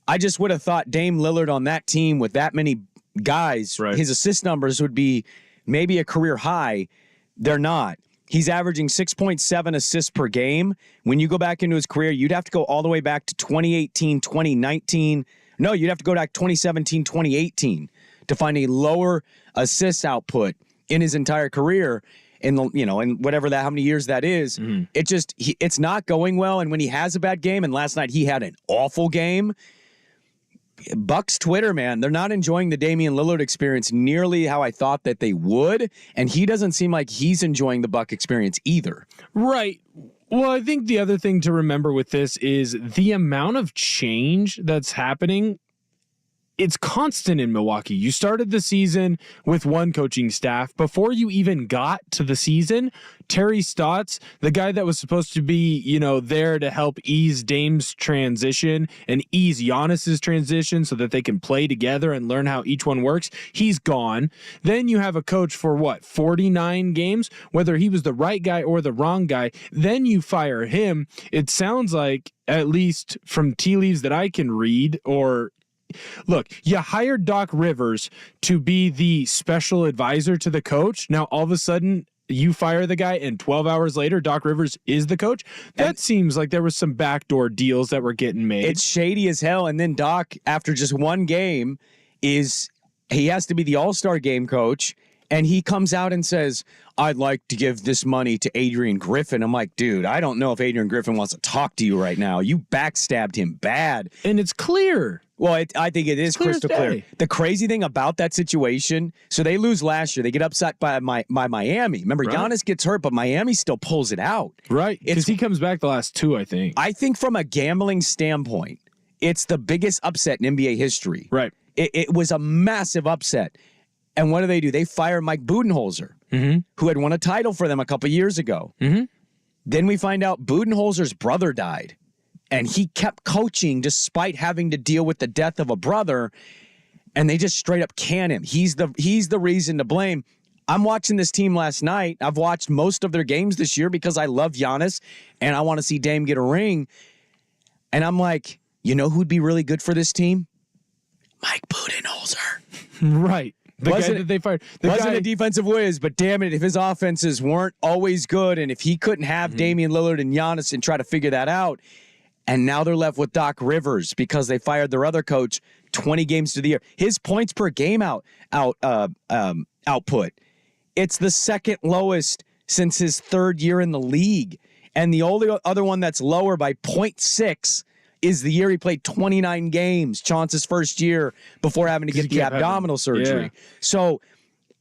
Speaker 1: I just would have thought Dame Lillard on that team with that many guys, his assist numbers would be maybe a career high. They're not. He's averaging 6.7 assists per game. When you go back into his career, you'd have to go all the way back to 2018, 2019. No, you'd have to go back 2017, 2018 to find a lower assist output in his entire career. In whatever how many years that is, it's not going well. And when he has a bad game, and last night he had an awful game, Bucks Twitter, man, they're not enjoying the Damian Lillard experience nearly how I thought that they would. And he doesn't seem like he's enjoying the Buck experience either.
Speaker 2: Right. Well, I think the other thing to remember with this is the amount of change that's happening. It's constant in Milwaukee. You started the season with one coaching staff. Before you even got to the season, Terry Stotts, the guy that was supposed to be, there to help ease Dame's transition and ease Giannis's transition so that they can play together and learn how each one works, he's gone. Then you have a coach for 49 games, whether he was the right guy or the wrong guy. Then you fire him. It sounds like, at least from tea leaves that I can read, look, you hired Doc Rivers to be the special advisor to the coach. Now, all of a sudden, you fire the guy, and 12 hours later, Doc Rivers is the coach. That seems like there was some backdoor deals that were getting made.
Speaker 1: It's shady as hell. And then Doc, after just one game, he has to be the All-Star game coach. And he comes out and says, I'd like to give this money to Adrian Griffin. I'm like, dude, I don't know if Adrian Griffin wants to talk to you right now. You backstabbed him bad.
Speaker 2: And it's clear.
Speaker 1: Well, I think it is crystal clear. The crazy thing about that situation, so they lose last year. They get upset by Miami. Remember, Giannis gets hurt, but Miami still pulls it out.
Speaker 2: Right, because he comes back the last two, I think.
Speaker 1: I think from a gambling standpoint, it's the biggest upset in NBA history.
Speaker 2: Right.
Speaker 1: It was a massive upset. And what do? They fire Mike Budenholzer, who had won a title for them a couple years ago. Then we find out Budenholzer's brother died, and he kept coaching despite having to deal with the death of a brother, and they just straight up can him. He's the reason to blame. I'm watching this team last night. I've watched most of their games this year because I love Giannis, and I want to see Dame get a ring. And I'm like, you know who'd be really good for this team? Mike Budenholzer.
Speaker 2: Right. The guy that they fired.
Speaker 1: Wasn't a defensive whiz, but damn it, if his offenses weren't always good, and if he couldn't have Damian Lillard and Giannis and try to figure that out, And now they're left with Doc Rivers because they fired their other coach 20 games to the year. His points per game output, it's the second lowest since his third year in the league. And the only other one that's lower by 0.6 is the year he played 29 games, Chauncey's first year before having to get the abdominal surgery.
Speaker 2: Yeah.
Speaker 1: So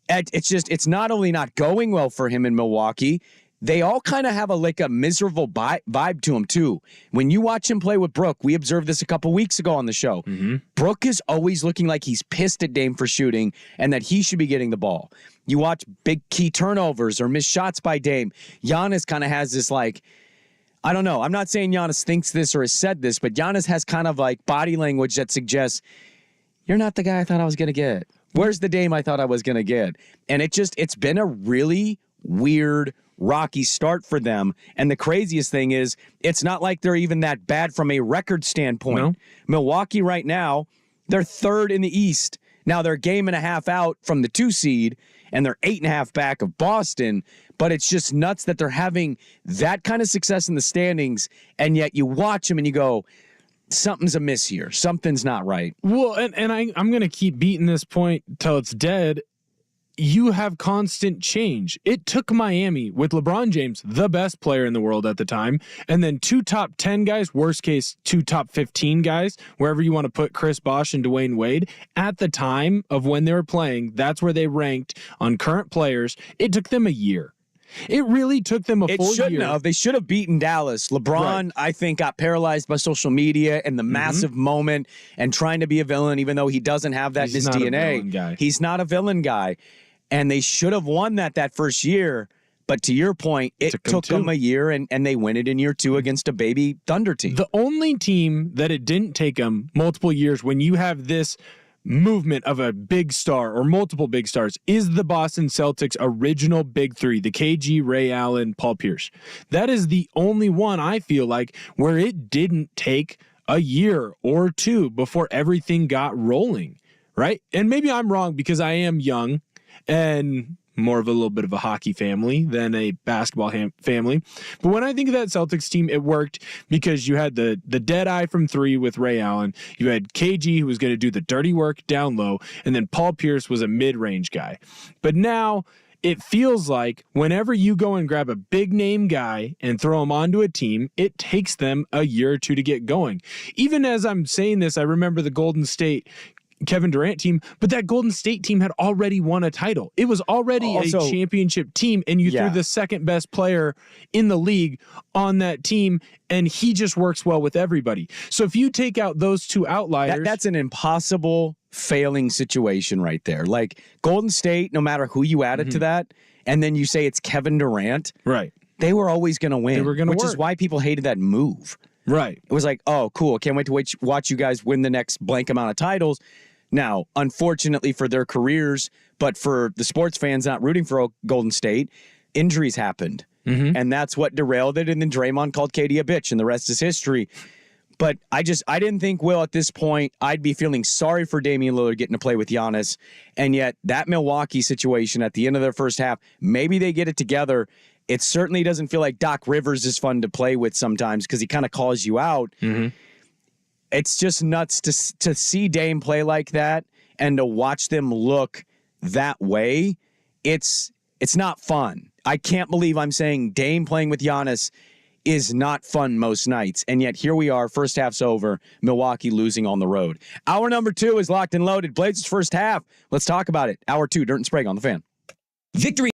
Speaker 1: it's not only not going well for him in Milwaukee, they all kind of have a miserable vibe to him too. When you watch him play with Brook, we observed this a couple weeks ago on the show.
Speaker 2: Mm-hmm.
Speaker 1: Brook is always looking like he's pissed at Dame for shooting and that he should be getting the ball. You watch big key turnovers or missed shots by Dame. Giannis kind of has this I don't know. I'm not saying Giannis thinks this or has said this, but Giannis has kind of body language that suggests, you're not the guy I thought I was going to get. Where's the Dame I thought I was going to get? And it's been a really weird, rocky start for them. And the craziest thing is, it's not like they're even that bad from a record standpoint.
Speaker 2: No.
Speaker 1: Milwaukee right now, they're third in the East. Now they're a game and a half out from the 2 seed, and they're 8.5 back of Boston. But it's just nuts that they're having that kind of success in the standings, and yet you watch them and you go, something's amiss here. Something's not right.
Speaker 2: Well, and I'm going to keep beating this point till it's dead. You have constant change. It took Miami with LeBron James, the best player in the world at the time, and then 2 top 10 guys, worst case 2 top 15 guys, wherever you want to put Chris Bosh and Dwayne Wade. At the time of when they were playing, that's where they ranked on current players. It took them a year. It really took them a full year.
Speaker 1: It shouldn't have. They should have beaten Dallas. LeBron, right, I think, got paralyzed by social media and the massive moment and trying to be a villain, even though he doesn't have that in his DNA. He's not a villain guy. And they should have won that first year. But to your point, it took them a year, and they win it in year 2 against a baby Thunder team.
Speaker 2: The only team that it didn't take them multiple years when you have this movement of a big star or multiple big stars is the Boston Celtics original big 3, the KG, Ray Allen, Paul Pierce. That is the only one I feel like where it didn't take a year or 2 before everything got rolling, right? And maybe I'm wrong because I am young and more of a little bit of a hockey family than a basketball family. But when I think of that Celtics team, it worked because you had the dead eye from 3 with Ray Allen. You had KG, who was going to do the dirty work down low. And then Paul Pierce was a mid-range guy. But now it feels like whenever you go and grab a big name guy and throw him onto a team, it takes them a year or 2 to get going. Even as I'm saying this, I remember the Golden State Kevin Durant team, but that Golden State team had already won a title. It was already a championship team, and you threw the second best player in the league on that team, and he just works well with everybody. So if you take out those 2 outliers...
Speaker 1: That's an impossible failing situation right there. Like Golden State, no matter who you added to that, and then you say it's Kevin Durant,
Speaker 2: right?
Speaker 1: They were always going to win,
Speaker 2: they were gonna
Speaker 1: which
Speaker 2: work.
Speaker 1: Is why people hated that move.
Speaker 2: Right.
Speaker 1: It was like, oh, cool. Can't wait to watch you guys win the next blank amount of titles. Now, unfortunately for their careers, but for the sports fans not rooting for Golden State, injuries happened. And that's what derailed it. And then Draymond called KD a bitch, and the rest is history. But I didn't think, Will, at this point, I'd be feeling sorry for Damian Lillard getting to play with Giannis. And yet that Milwaukee situation at the end of their first half, maybe they get it together. It certainly doesn't feel like Doc Rivers is fun to play with sometimes because he kind of calls you out. It's just nuts to see Dame play like that and to watch them look that way. It's not fun. I can't believe I'm saying Dame playing with Giannis is not fun most nights. And yet here we are, first half's over, Milwaukee losing on the road. Hour number 2 is locked and loaded. Blazers first half. Let's talk about it. Hour 2, Dirt and Sprague on the Fan.
Speaker 4: Victory.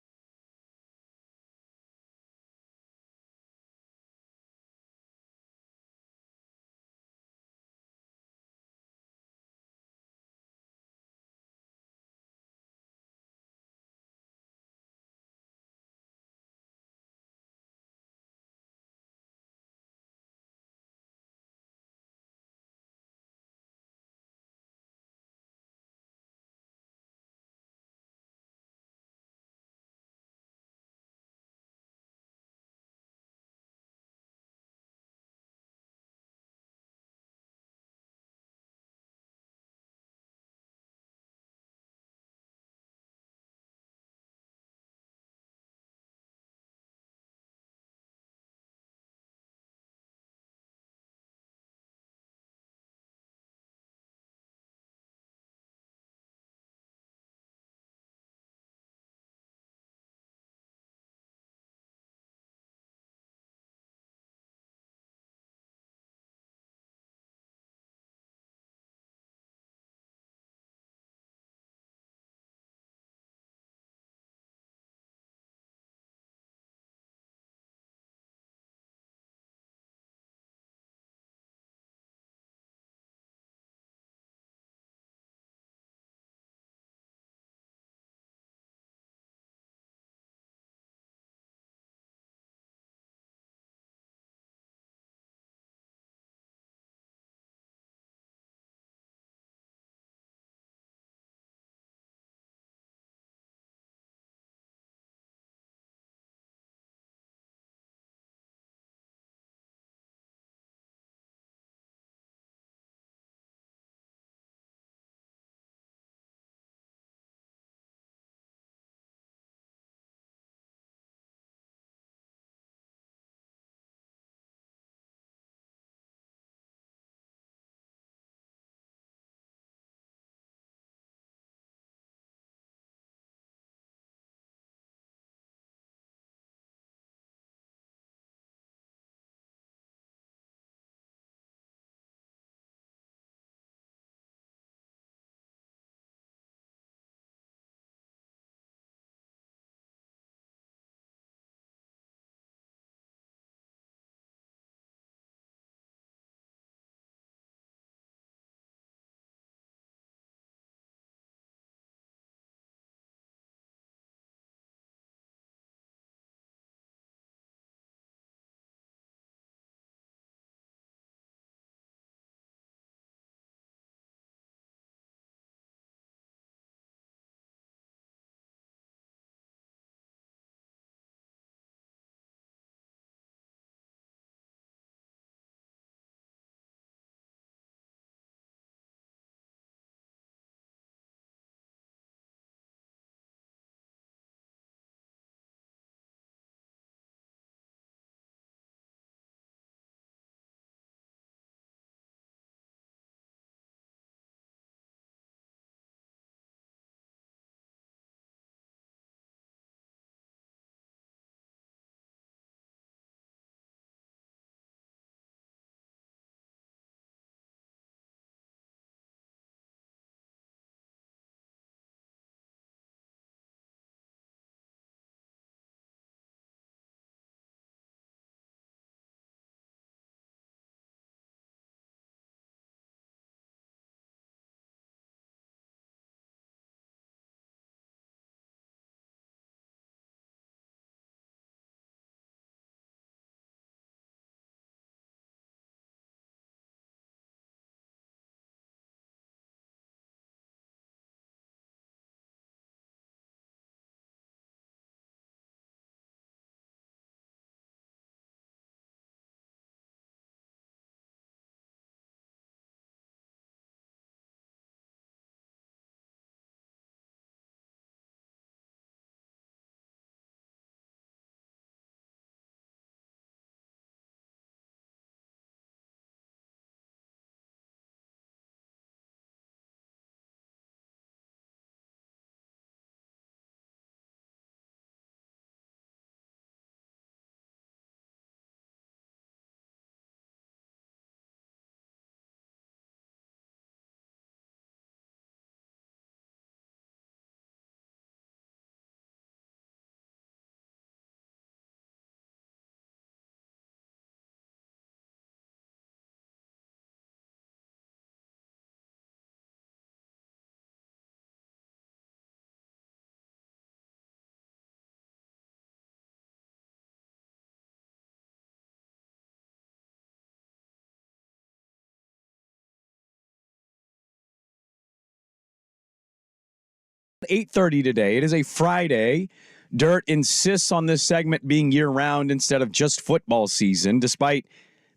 Speaker 1: 8:30 today. It is a Friday. Dirt insists on this segment being year-round instead of just football season, despite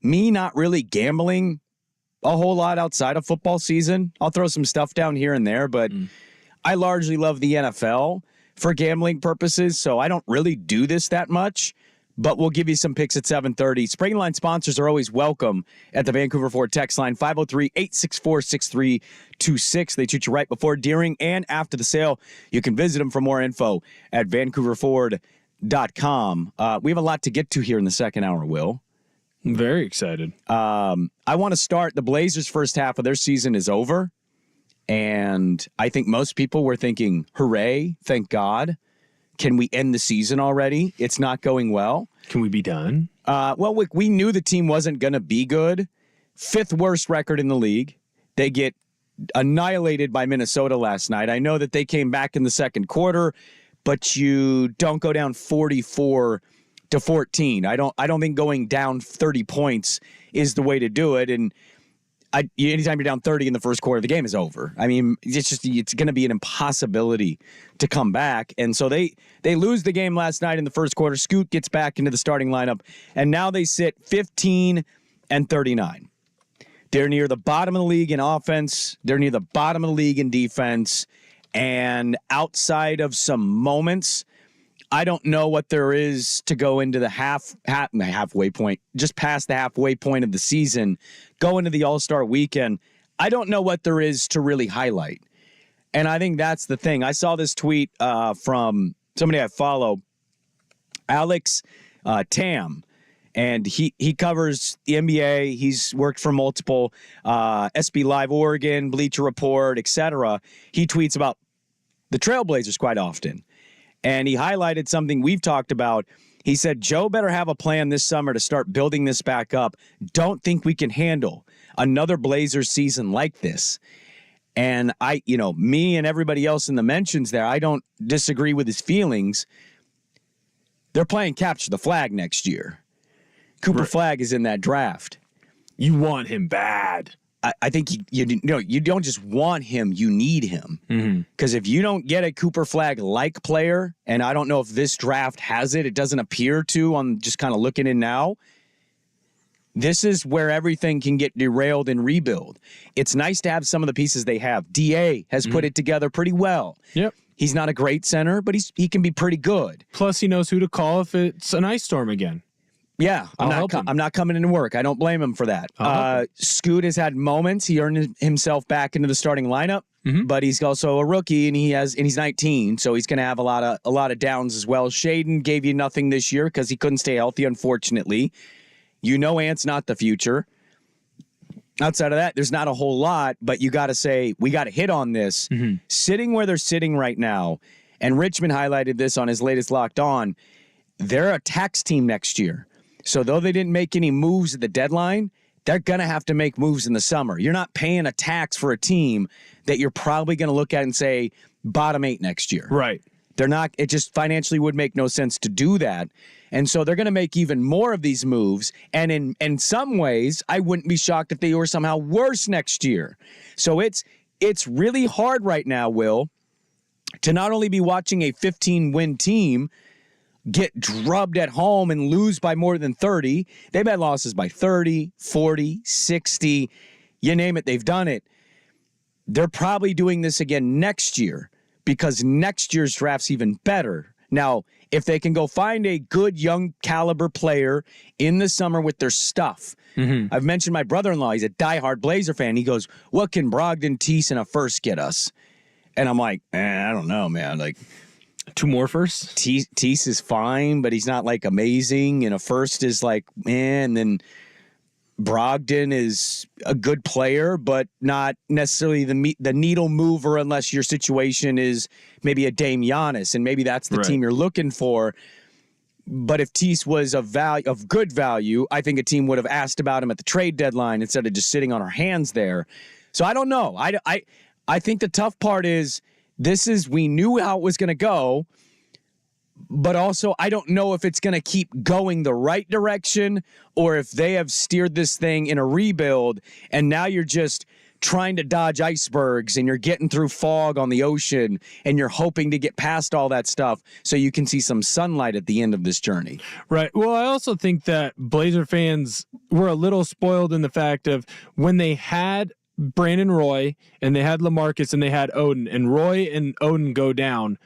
Speaker 1: me not really gambling a whole lot outside of football season. I'll throw some stuff down here and there, but I largely love the NFL for gambling purposes, so I don't really do this that much. But we'll give you some picks at 7:30. Sprague Line sponsors are always welcome at the Vancouver Ford text line, 503-864-6326. They treat you right before, during, and after the sale. You can visit them for more info at vancouverford.com. We have a lot to get to here in the second hour, Will.
Speaker 2: I'm very excited.
Speaker 1: I want to start. The Blazers' first half of their season is over, and I think most people were thinking, hooray, thank God. Can we end the season already? It's not going well.
Speaker 2: Can we be done?
Speaker 1: Well, we knew the team wasn't going to be good. 5th worst record in the league. They get annihilated by Minnesota last night. I know that they came back in the second quarter, but you don't go down 44-14. I don't think going down 30 points is the way to do it. And anytime you're down 30 in the first quarter, the game is over. I mean, it's going to be an impossibility to come back. And so they lose the game last night in the first quarter. Scoot gets back into the starting lineup, and now they sit 15-39. They're near the bottom of the league in offense. They're near the bottom of the league in defense. And outside of some moments, I don't know what there is to go into the halfway point, just past the halfway point of the season, go into the All-Star weekend. I don't know what there is to really highlight. And I think that's the thing. I saw this tweet from somebody I follow, Alex Tam, and he covers the NBA. He's worked for multiple SB Live Oregon, Bleacher Report, etc. He tweets about the Trailblazers quite often. And he highlighted something we've talked about. He said, Joe better have a plan this summer to start building this back up. Don't think we can handle another Blazers season like this. And me and everybody else in the mentions there, I don't disagree with his feelings. They're playing capture the flag next year. Cooper Flag is in that draft.
Speaker 2: You want him bad.
Speaker 1: I think you don't just want him, you need him. Because if you don't get a Cooper Flag-like player, and I don't know if this draft has it doesn't appear to on just kind of looking in now, this is where everything can get derailed and rebuild. It's nice to have some of the pieces they have. DA has put it together pretty well.
Speaker 2: Yep. He's
Speaker 1: not a great center, but he can be pretty good.
Speaker 2: Plus, he knows who to call if it's an ice storm again.
Speaker 1: Yeah, I'm not coming into work. I don't blame him for that. Scoot has had moments. He earned himself back into the starting lineup, but he's also a rookie, and he's 19, so he's going to have a lot of downs as well. Shaden gave you nothing this year because he couldn't stay healthy, unfortunately. Ant's not the future. Outside of that, there's not a whole lot, but you got to say we got to hit on this. Sitting where they're sitting right now, and Richmond highlighted this on his latest Locked On. They're a tax team next year. So though they didn't make any moves at the deadline, they're going to have to make moves in the summer. You're not paying a tax for a team that you're probably going to look at and say bottom 8 next year.
Speaker 2: Right.
Speaker 1: They're not. It just financially would make no sense to do that. And so they're going to make even more of these moves. And in some ways, I wouldn't be shocked if they were somehow worse next year. So it's really hard right now, Will, to not only be watching a 15-win team get drubbed at home and lose by more than 30. They've had losses by 30, 40, 60. You name it, they've done it. They're probably doing this again next year because next year's draft's even better. Now, if they can go find a good young caliber player in the summer with their stuff. I've mentioned my brother-in-law. He's a diehard Blazer fan. He goes, what can Brogdon, Tease, and a first get us? And I'm like, I don't know, man. Like,
Speaker 2: 2 more firsts?
Speaker 1: Tease is fine, but he's not like amazing. And a first is like, man. And then Brogdon is a good player, but not necessarily the needle mover unless your situation is maybe a Dame Giannis, and maybe that's the team you're looking for. But if Tease was of good value, I think a team would have asked about him at the trade deadline instead of just sitting on our hands there. So I don't know. I think the tough part is we knew how it was going to go, but also I don't know if it's going to keep going the right direction or if they have steered this thing in a rebuild and now you're just trying to dodge icebergs and you're getting through fog on the ocean and you're hoping to get past all that stuff so you can see some sunlight at the end of this journey.
Speaker 2: Right. Well, I also think that Blazer fans were a little spoiled in the fact of when they had Brandon Roy and they had LaMarcus and they had Odin, and Roy and Odin go down,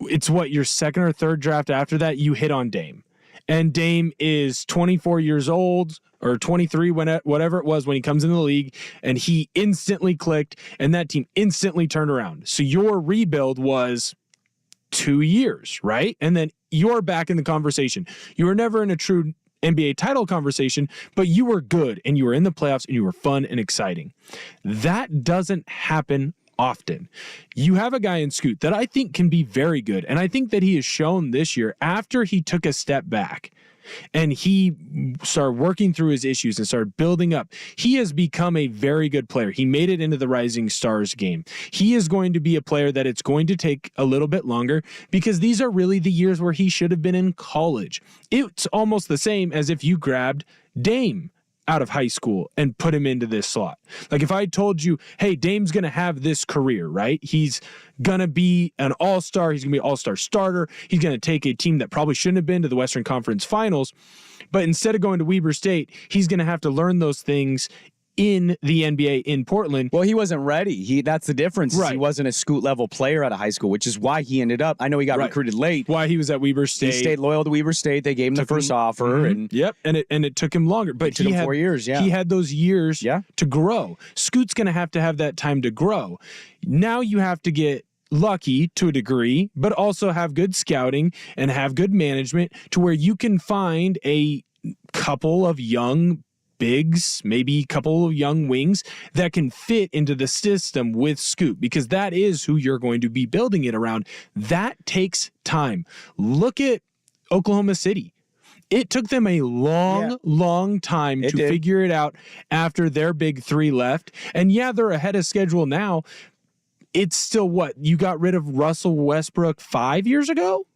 Speaker 2: it's what, your second or third draft after that, you hit on Dame. And Dame is 24 years old or 23, whatever it was when he comes into the league, and he instantly clicked, and that team instantly turned around. So your rebuild was 2 years, right? And then you're back in the conversation. You were never in a true NBA title conversation, but you were good, and you were in the playoffs, and you were fun and exciting. That doesn't happen often. You have a guy in Scoot that I think can be very good, and I think that he has shown this year, after he took a step back and he started working through his issues and started building up, he has become a very good player. He made it into the Rising Stars game. He is going to be a player that it's going to take a little bit longer, because these are really the years where he should have been in college. It's almost the same as if you grabbed Dame out of high school and put him into this slot. Like if I told you, hey, Dame's going to have this career, right? He's going to be an all-star. He's going to be an all-star starter. He's going to take a team that probably shouldn't have been to the Western Conference Finals. But instead of going to Weber State, he's going to have to learn those things in the NBA in Portland.
Speaker 1: Well, he wasn't ready. That's the difference.
Speaker 2: Right.
Speaker 1: He wasn't a Scoot level player out of high school, which is why he ended up. I know he got recruited late.
Speaker 2: Why he was at Weber State.
Speaker 1: He stayed loyal to Weber State. They gave him the first offer, and
Speaker 2: yep, and it took him longer. But
Speaker 1: it took him 4 years. Yeah,
Speaker 2: he had those years to grow. Scoot's going to have that time to grow. Now you have to get lucky to a degree, but also have good scouting and have good management to where you can find a couple of young bigs, maybe a couple of young wings that can fit into the system with Scoot, because that is who you're going to be building it around. That takes time. Look at Oklahoma City. It took them a long time to figure it out after their big three left. And yeah, they're ahead of schedule now. It's still what? You got rid of Russell Westbrook 5 years ago?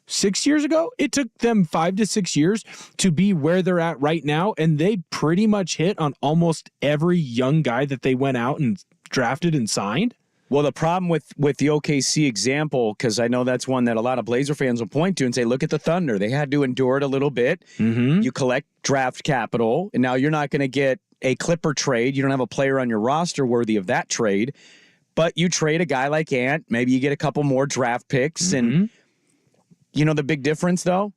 Speaker 2: 6 years ago? It took them 5 to 6 years to be where they're at right now, and they pretty much hit on almost every young guy that they went out and drafted and signed.
Speaker 1: Well, the problem with the OKC example, because I know that's one that a lot of Blazer fans will point to and say, look at the Thunder. They had to endure it a little bit. You collect draft capital, and now you're not going to get a Clipper trade. You don't have a player on your roster worthy of that trade, but you trade a guy like Ant. Maybe you get a couple more draft picks, and you know the big difference, though?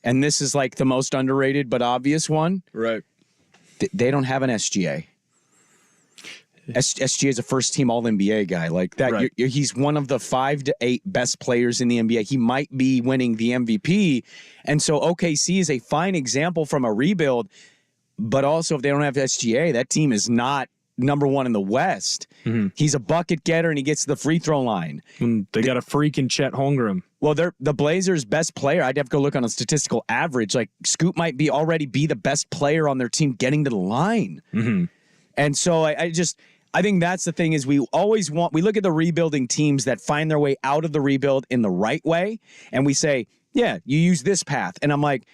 Speaker 1: And this is like the most underrated but obvious one.
Speaker 2: Right.
Speaker 1: They don't have an SGA. SGA is a first-team All-NBA guy. Like that,
Speaker 2: Right.
Speaker 1: He's one of the 5 to 8 best players in the NBA. He might be winning the MVP. And so OKC is a fine example from a rebuild, but also if they don't have SGA, that team is not number one in the West. He's a bucket getter, and he gets to the free throw line.
Speaker 2: They got a freak in Chet Holmgren.
Speaker 1: Well, they're the Blazers' best player. I'd have to go look on a statistical average. Like Scoot might be already the best player on their team getting to the line. And so I think that's the thing is we look at the rebuilding teams that find their way out of the rebuild in the right way, and we say, yeah, you use this path. And I'm like,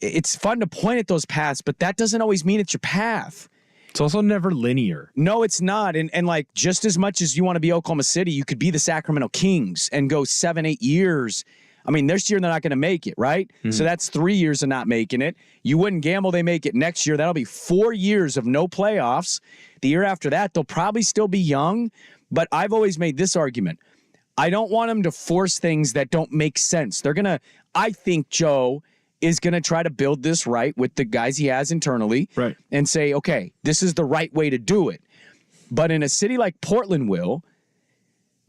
Speaker 1: it's fun to point at those paths, but that doesn't always mean it's your path.
Speaker 2: It's also never linear.
Speaker 1: No, it's not. And like, just as much as you want to be Oklahoma City, you could be the Sacramento Kings and go 7-8 years. I mean, this year they're not going to make it, right? So that's 3 years of not making it. You wouldn't gamble they make it next year. That'll be 4 years of no playoffs. The year after that, they'll probably still be young. But I've always made this argument. I don't want them to force things that don't make sense. I think Joe is going to try to build this right with the guys he has internally,
Speaker 2: right,
Speaker 1: and say, okay, this is the right way to do it. But in a city like Portland,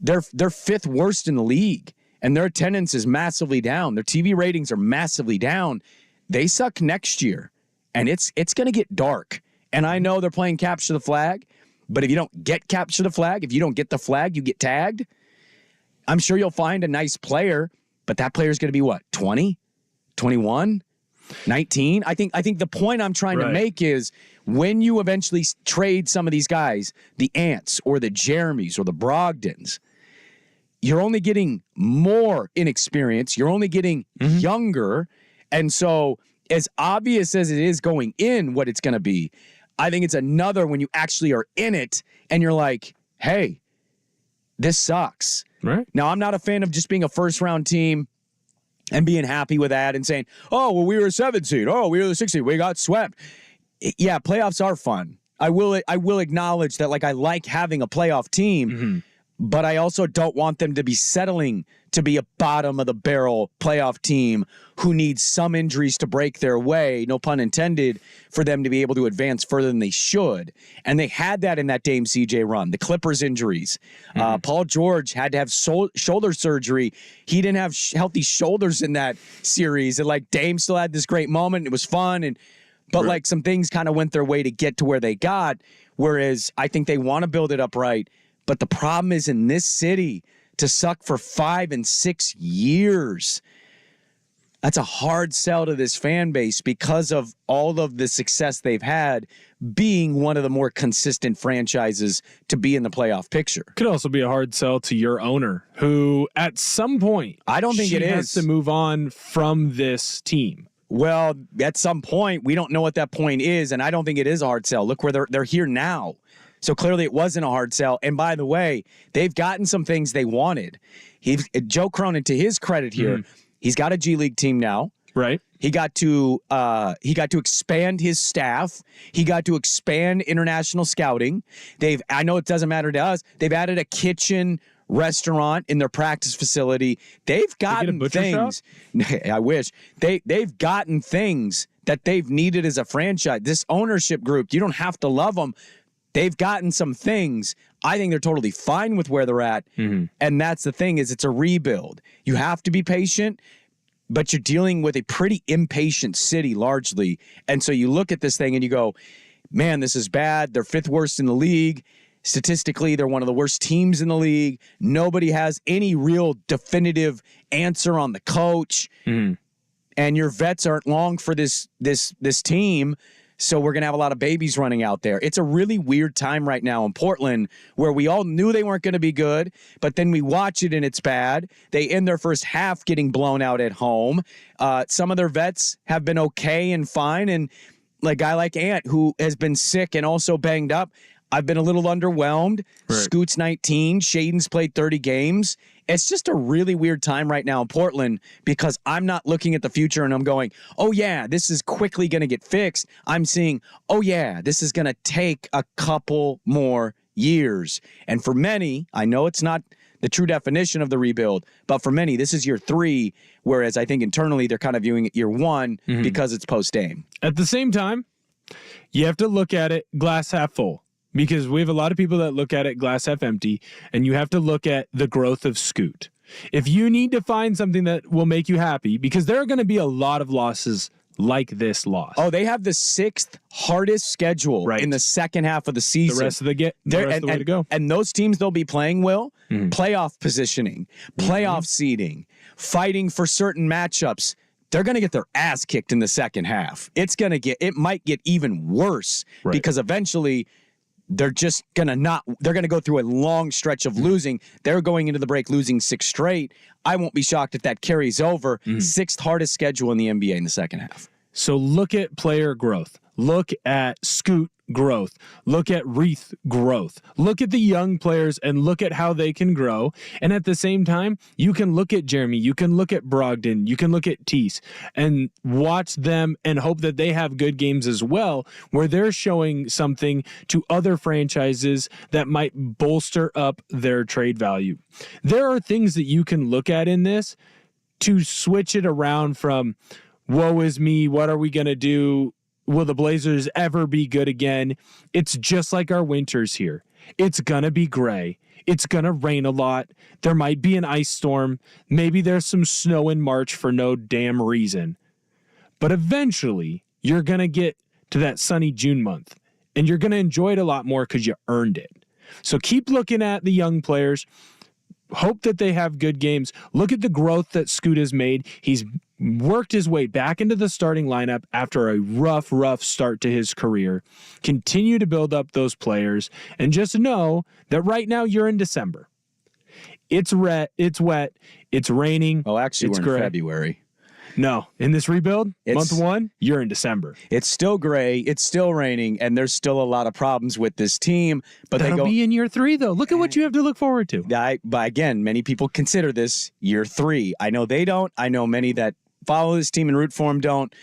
Speaker 1: they're 5th worst in the league, and their attendance is massively down. Their TV ratings are massively down. They suck next year, and it's going to get dark. And I know they're playing capture the flag, but if you don't get capture the flag, if you don't get the flag, you get tagged. I'm sure you'll find a nice player, but that player is going to be what, 20? 21, 19. I think the point I'm trying to make is when you eventually trade some of these guys, the Ants or the Jeremys or the Brogdons, you're only getting more inexperience. You're only getting younger. And so as obvious as it is going in what it's going to be, I think it's another when you actually are in it and you're like, hey, this sucks.
Speaker 2: Right.
Speaker 1: Now, I'm not a fan of just being a first-round team and being happy with that and saying, oh, well, we were a 7 seed. Oh, we were the 6 seed. We got swept. Yeah, playoffs are fun. I will acknowledge that, like, I like having a playoff team, but I also don't want them to be settling to be a bottom-of-the-barrel playoff team who needs some injuries to break their way, no pun intended, for them to be able to advance further than they should. And they had that in that Dame CJ run. The Clippers injuries. Paul George had to have shoulder surgery. He didn't have healthy shoulders in that series. And, like, Dame still had this great moment. It was fun. But like, some things kind of went their way to get to where they got, whereas I think they want to build it up right. But the problem is in this city, to suck for 5 and 6 years, that's a hard sell to this fan base because of all of the success they've had being one of the more consistent franchises to be in the playoff picture.
Speaker 2: Could also be a hard sell to your owner, who at some point,
Speaker 1: I don't think it
Speaker 2: has to move on from this team.
Speaker 1: Well, at some point, we don't know what that point is, and I don't think it is a hard sell. Look where they're here now. So clearly it wasn't a hard sell. And by the way, they've gotten some things they wanted. Joe Cronin, to his credit here, he's got a G League team now.
Speaker 2: Right.
Speaker 1: He got to expand his staff. He got to expand international scouting. I know it doesn't matter to us. They've added a kitchen restaurant in their practice facility. They've gotten things. I wish. They've gotten things that they've needed as a franchise. This ownership group, you don't have to love them. They've gotten some things. I think they're totally fine with where they're at. And that's the thing, is it's a rebuild. You have to be patient, but you're dealing with a pretty impatient city largely. And so you look at this thing and you go, man, this is bad. They're 5th worst in the league. Statistically, they're one of the worst teams in the league. Nobody has any real definitive answer on the coach. And your vets aren't long for this team. So we're going to have a lot of babies running out there. It's a really weird time right now in Portland where we all knew they weren't going to be good, but then we watch it and it's bad. They end their first half getting blown out at home. Some of their vets have been okay and fine. And a guy like Ant, who has been sick and also banged up, I've been a little underwhelmed. Right. Scoot's 19. Shaden's played 30 games. It's just a really weird time right now in Portland because I'm not looking at the future and I'm going, oh, yeah, this is quickly going to get fixed. I'm seeing, oh, yeah, this is going to take a couple more years. And for many, I know it's not the true definition of the rebuild, but for many, this is year 3, whereas I think internally they're kind of viewing it year 1 because it's post-Dame.
Speaker 2: At the same time, you have to look at it glass half full. Because we have a lot of people that look at it glass half empty, and you have to look at the growth of Scoot. If you need to find something that will make you happy, because there are going to be a lot of losses like this loss.
Speaker 1: Oh, they have the 6th hardest schedule in the second half of the season.
Speaker 2: The rest of the way to go.
Speaker 1: And those teams they'll be playing, playoff positioning, playoff seeding, fighting for certain matchups. They're going to get their ass kicked in the second half. It might get even worse because eventually they're just they're going to go through a long stretch of losing. They're going into the break losing 6 straight. I won't be shocked if that carries over. 6th hardest schedule in the NBA in the second half.
Speaker 2: So look at player growth. Look at Scoot growth. Look at Reith growth. Look at the young players and look at how they can grow. And at the same time, you can look at Jeremy, you can look at Brogdon, you can look at Tease and watch them and hope that they have good games as well, where they're showing something to other franchises that might bolster up their trade value. There are things that you can look at in this to switch it around from, woe is me, what are we going to do? Will the Blazers ever be good again? It's just like our winters here. It's going to be gray. It's going to rain a lot. There might be an ice storm. Maybe there's some snow in March for no damn reason. But eventually, you're going to get to that sunny June month, and you're going to enjoy it a lot more because you earned it. So keep looking at the young players. Hope that they have good games. Look at the growth that Scoot has made. He's worked his way back into the starting lineup after a rough start to his career. Continue to build up those players and just know that right now you're in December. It's wet, it's raining.
Speaker 1: Oh, actually,
Speaker 2: it's
Speaker 1: we're in
Speaker 2: gray.
Speaker 1: February.
Speaker 2: No, in this rebuild,
Speaker 1: It's-
Speaker 2: month one, you're in December.
Speaker 1: It's still gray, it's still raining, and there's still a lot of problems with this team. But
Speaker 2: That'll
Speaker 1: they go.
Speaker 2: be in year 3, though. Look at what you have to look forward to.
Speaker 1: But again, many people consider this year 3. I know they don't. I know many that follow this team and root for them don't.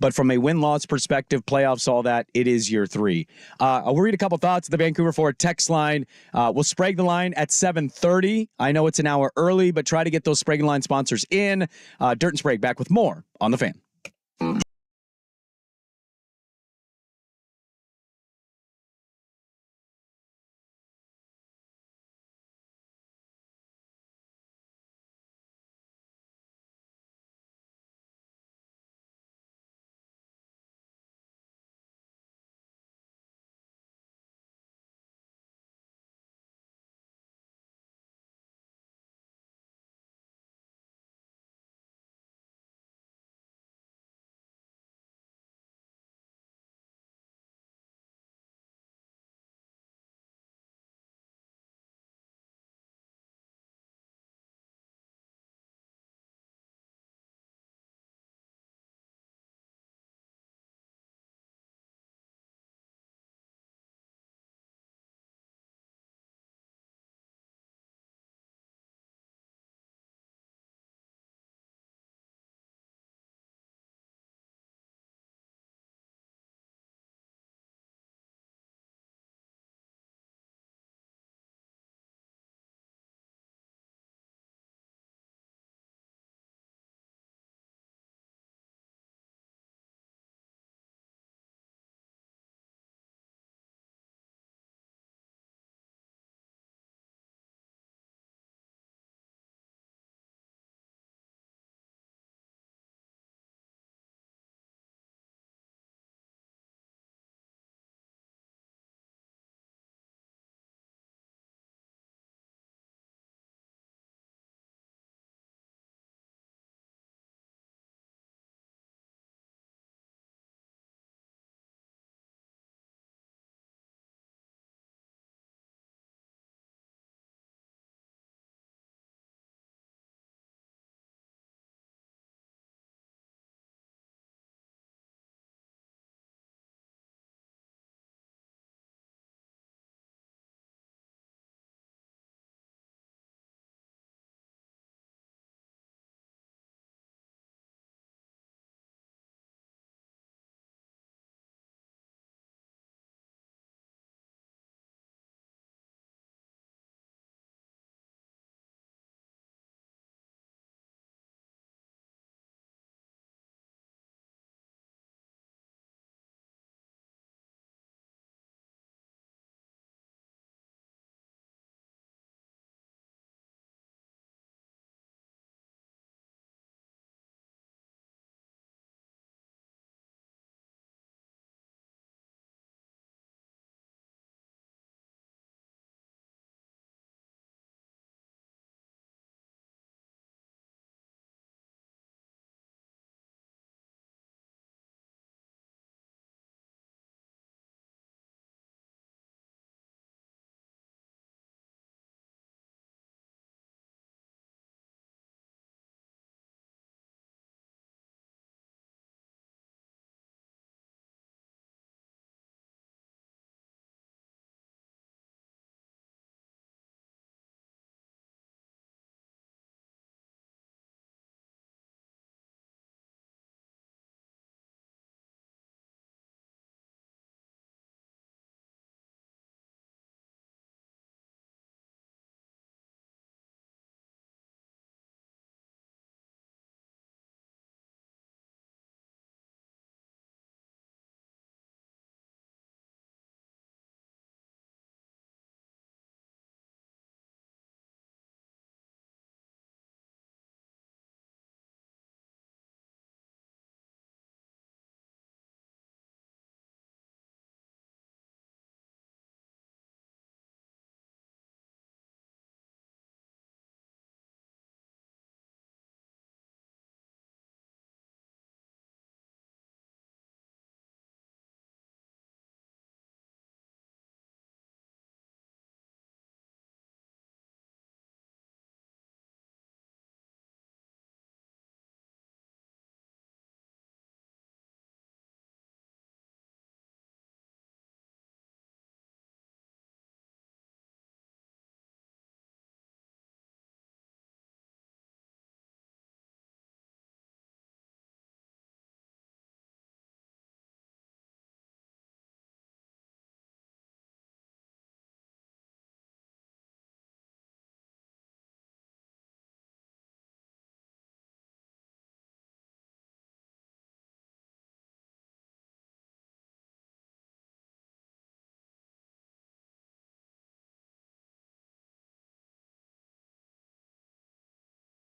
Speaker 1: But from a win-loss perspective, playoffs, all that, it is year 3. I'll read a couple thoughts at the Vancouver Ford text line. We'll Sprague the line at 7:30. I know it's an hour early, but try to get those Sprague line sponsors in. Dirt and Sprague back with more on The Fan.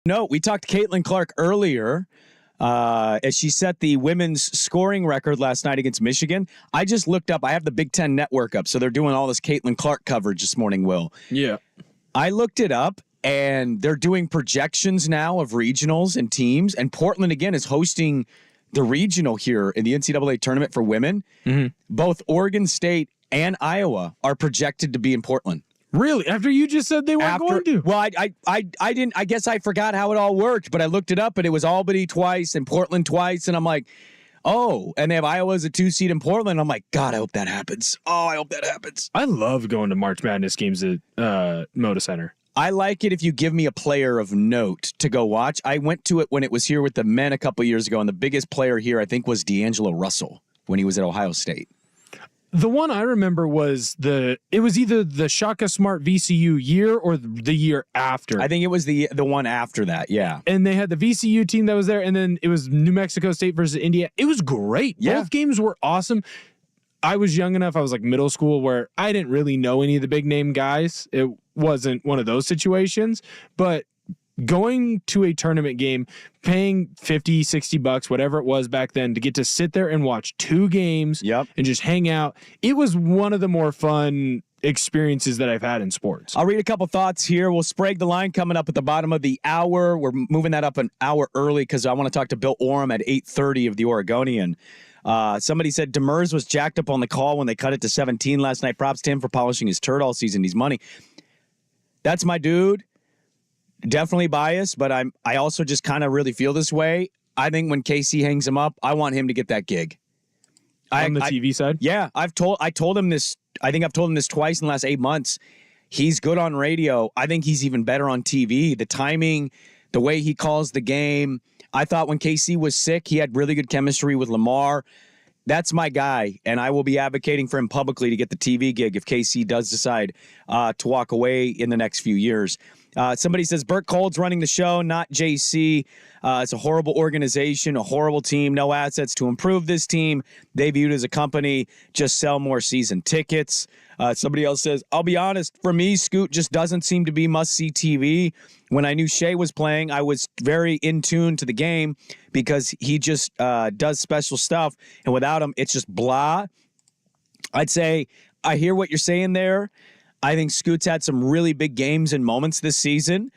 Speaker 1: No, we talked to Caitlin Clark earlier as she set the women's scoring record last night against Michigan. I just looked up. I have the Big Ten Network up, so they're doing all this Caitlin Clark coverage this morning, Will.
Speaker 2: Yeah.
Speaker 1: I looked it up, and they're doing projections now of regionals and teams, and Portland, again, is hosting the regional here in the NCAA tournament for women. Mm-hmm. Both Oregon State and Iowa are projected to be in Portland.
Speaker 2: Really? After you just said they weren't going to?
Speaker 1: Well, I didn't. I guess I forgot how it all worked, but I looked it up, and it was Albany twice and Portland twice, and I'm like, oh, and they have Iowa as a 2 seed in Portland. I'm like, God, I hope that happens. Oh, I hope that happens.
Speaker 2: I love going to March Madness games at Moda Center.
Speaker 1: I like it if you give me a player of note to go watch. I went to it when it was here with the men a couple years ago, and the biggest player here, I think, was D'Angelo Russell when he was at Ohio State.
Speaker 2: The one I remember was it was either the Shaka Smart VCU year or the year after.
Speaker 1: I think it was the one after that, yeah.
Speaker 2: And they had the VCU team that was there, and then it was New Mexico State versus Indiana. It was great.
Speaker 1: Yeah.
Speaker 2: Both games were awesome. I was young enough, I was like middle school, where I didn't really know any of the big name guys. It wasn't one of those situations, but going to a tournament game, paying $50, $60, whatever it was back then, to get to sit there and watch 2 games and just hang out, it was one of the more fun experiences that I've had in sports.
Speaker 1: I'll read a couple thoughts here. We'll Sprague the line coming up at the bottom of the hour. We're moving that up an hour early because I want to talk to Bill Oram at 8:30 of the Oregonian. Somebody said Demers was jacked up on the call when they cut it to 17 last night. Props to him for polishing his turd all season. He's money. That's my dude. Definitely biased, but I also just kind of really feel this way. I think when KC hangs him up, I want him to get that gig.
Speaker 2: On the TV side?
Speaker 1: Yeah, I told him this. I think I've told him this twice in the last 8 months. He's good on radio. I think he's even better on TV. The timing, the way he calls the game. I thought when KC was sick, he had really good chemistry with Lamar. That's my guy, and I will be advocating for him publicly to get the TV gig if KC does decide to walk away in the next few years. Somebody says Burt Cold's running the show, not JC. It's a horrible organization, a horrible team, no assets to improve this team. They view it as a company, just sell more season tickets. Somebody else says, I'll be honest, for me, Scoot just doesn't seem to be must-see TV. When I knew Shea was playing, I was very in tune to the game because he just does special stuff. And without him, it's just blah. I'd say I hear what you're saying there. I think Scoot's had some really big games and moments this season.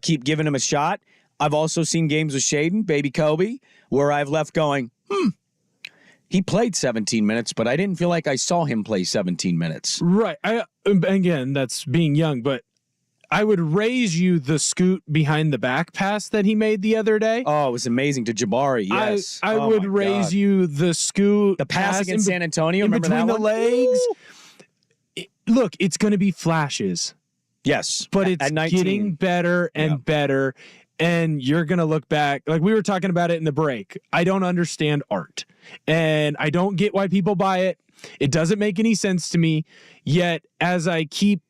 Speaker 1: Keep giving him a shot. I've also seen games with Shaden, baby Kobe, where I've left going, he played 17 minutes, but I didn't feel like I saw him play 17 minutes.
Speaker 2: Right. Again, that's being young, but I would raise you the Scoot behind the back pass that he made the other day.
Speaker 1: Oh, it was amazing to Jabari, yes.
Speaker 2: I would raise you the Scoot.
Speaker 1: The pass against San Antonio, remember that one?
Speaker 2: In between the legs. Look, it's going to be flashes.
Speaker 1: Yes.
Speaker 2: But it's getting better and better. And you're going to look back, like we were talking about it in the break. I don't understand art. And I don't get why people buy it. It doesn't make any sense to me. Yet, as I keep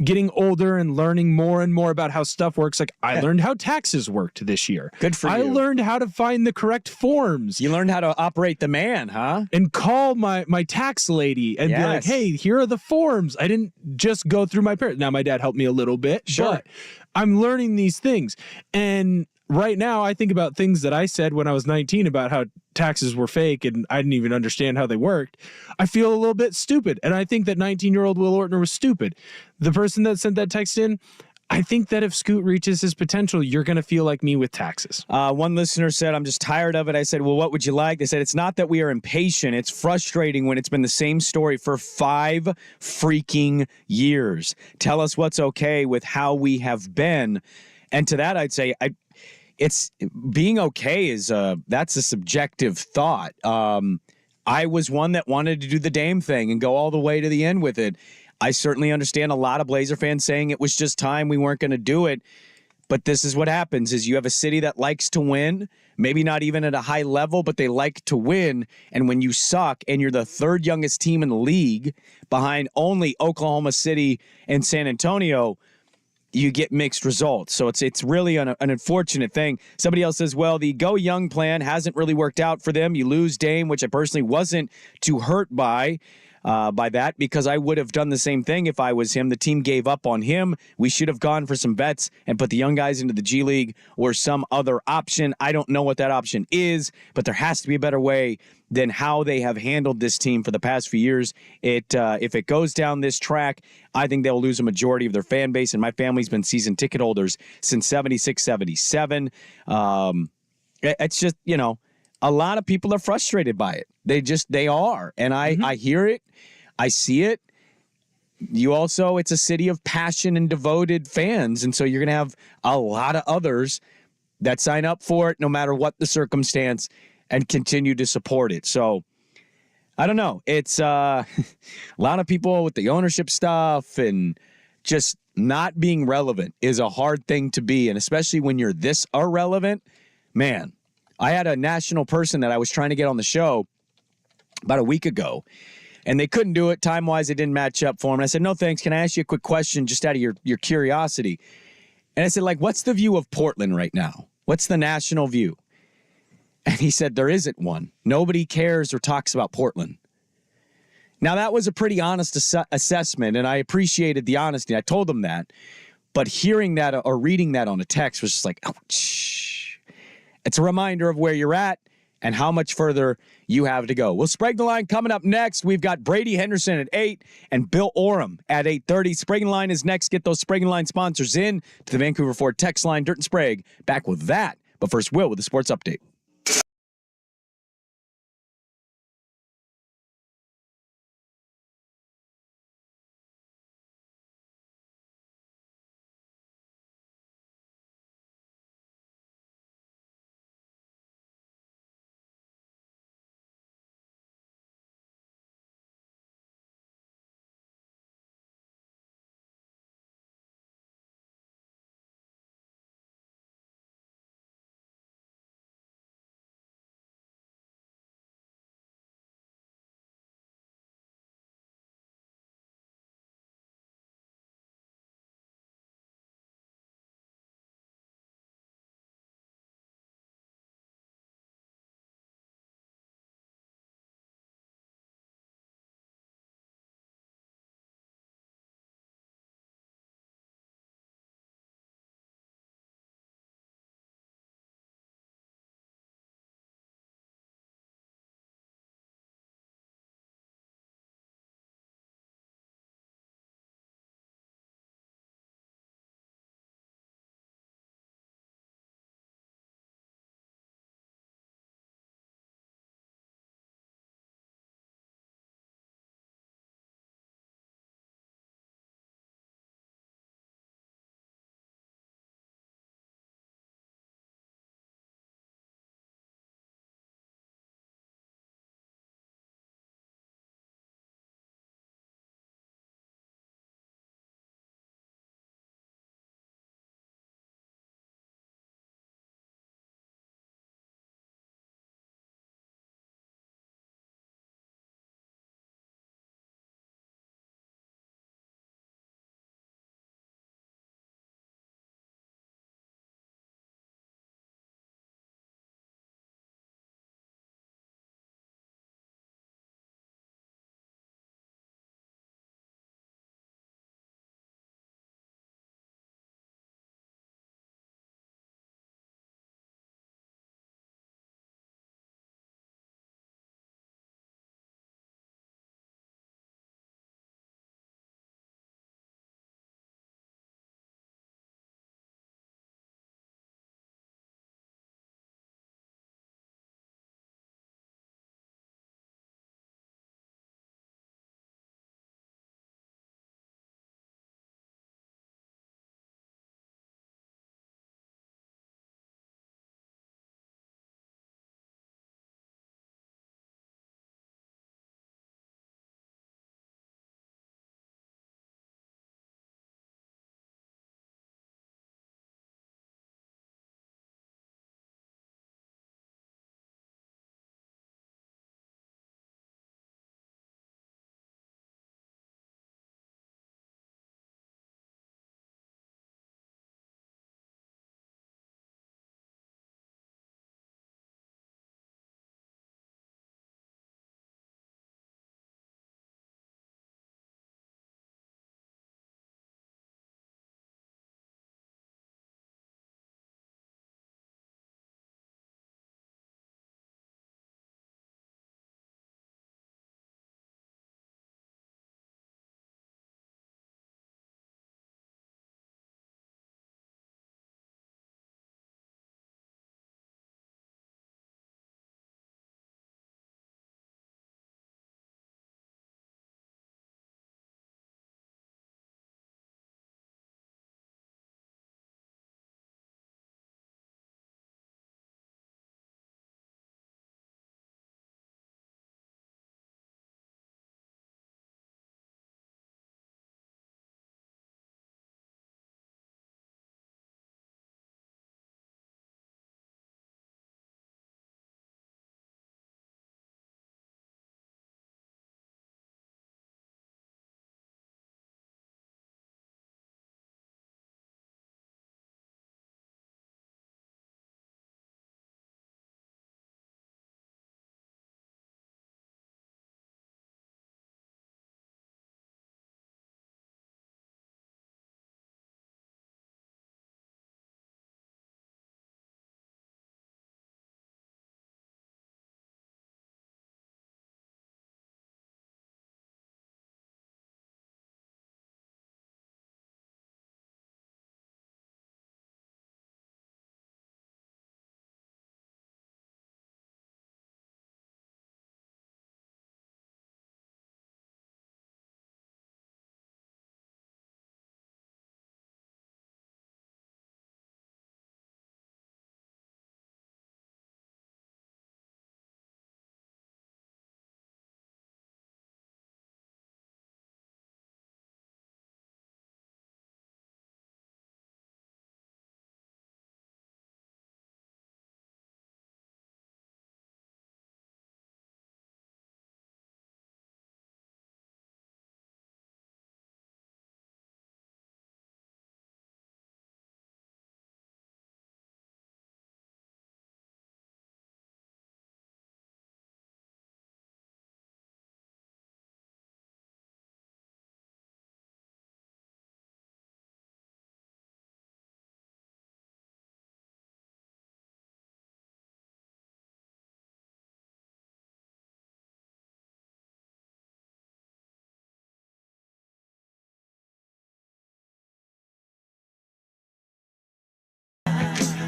Speaker 2: getting older and learning more and more about how stuff works, like I learned how taxes worked this year.
Speaker 1: Good for you.
Speaker 2: I learned how to find the correct forms.
Speaker 1: You learned how to operate the man, huh?
Speaker 2: And call my tax lady and be like, hey, here are the forms. I didn't just go through my parents. Now, my dad helped me a little bit, but I'm learning these things. And right now, I think about things that I said when I was 19 about how taxes were fake and I didn't even understand how they worked. I feel a little bit stupid. And I think that 19-year-old Will Ortner was stupid. The person that sent that text in, I think that if Scoot reaches his potential, you're going to feel like me with taxes.
Speaker 1: One listener said, I'm just tired of it. I said, well, what would you like? They said, it's not that we are impatient. It's frustrating when it's been the same story for 5 freaking years. Tell us what's okay with how we have been. And to that, I'd say, it's being okay is that's a subjective thought. I was one that wanted to do the Dame thing and go all the way to the end with it. I certainly understand a lot of Blazer fans saying it was just time we weren't going to do it. But this is what happens is you have a city that likes to win, maybe not even at a high level, but they like to win. And when you suck and you're the 3rd youngest team in the league behind only Oklahoma City and San Antonio, you get mixed results. So it's really an unfortunate thing. Somebody else says, well, the go young plan hasn't really worked out for them. You lose Dame, which I personally wasn't too hurt by. by that because I would have done the same thing if I was him. The team gave up on him. We should have gone for some vets and put the young guys into the G League or some other option. I don't know what that option is, but there has to be a better way than how they have handled this team for the past few years. If it goes down this track, I think they'll lose a majority of their fan base, and my family's been season ticket holders since 76, 77. It's just, a lot of people are frustrated by it. They are. And I hear it. I see it. It's a city of passion and devoted fans. And so you're going to have a lot of others that sign up for it no matter what the circumstance and continue to support it. So I don't know. It's a lot of people with the ownership stuff and just not being relevant is a hard thing to be. And especially when you're this irrelevant, man. I had a national person that I was trying to get on the show about a week ago, and they couldn't do it. Time-wise, it didn't match up for them. And I said, no, thanks. Can I ask you a quick question just out of your curiosity? And I said, what's the view of Portland right now? What's the national view? And he said, there isn't one. Nobody cares or talks about Portland. Now, that was a pretty honest assessment, and I appreciated the honesty. I told him that. But hearing that or reading that on a text was just like, ouch. It's a reminder of where you're at and how much further you have to go. We'll Sprague the Line coming up next. We've got Brady Henderson at 8 and Bill Oram at 8:30. Sprague the Line is next. Get those Sprague the Line sponsors in to the Vancouver Ford text line. Dirt and Sprague back with that. But first, Will with the sports update.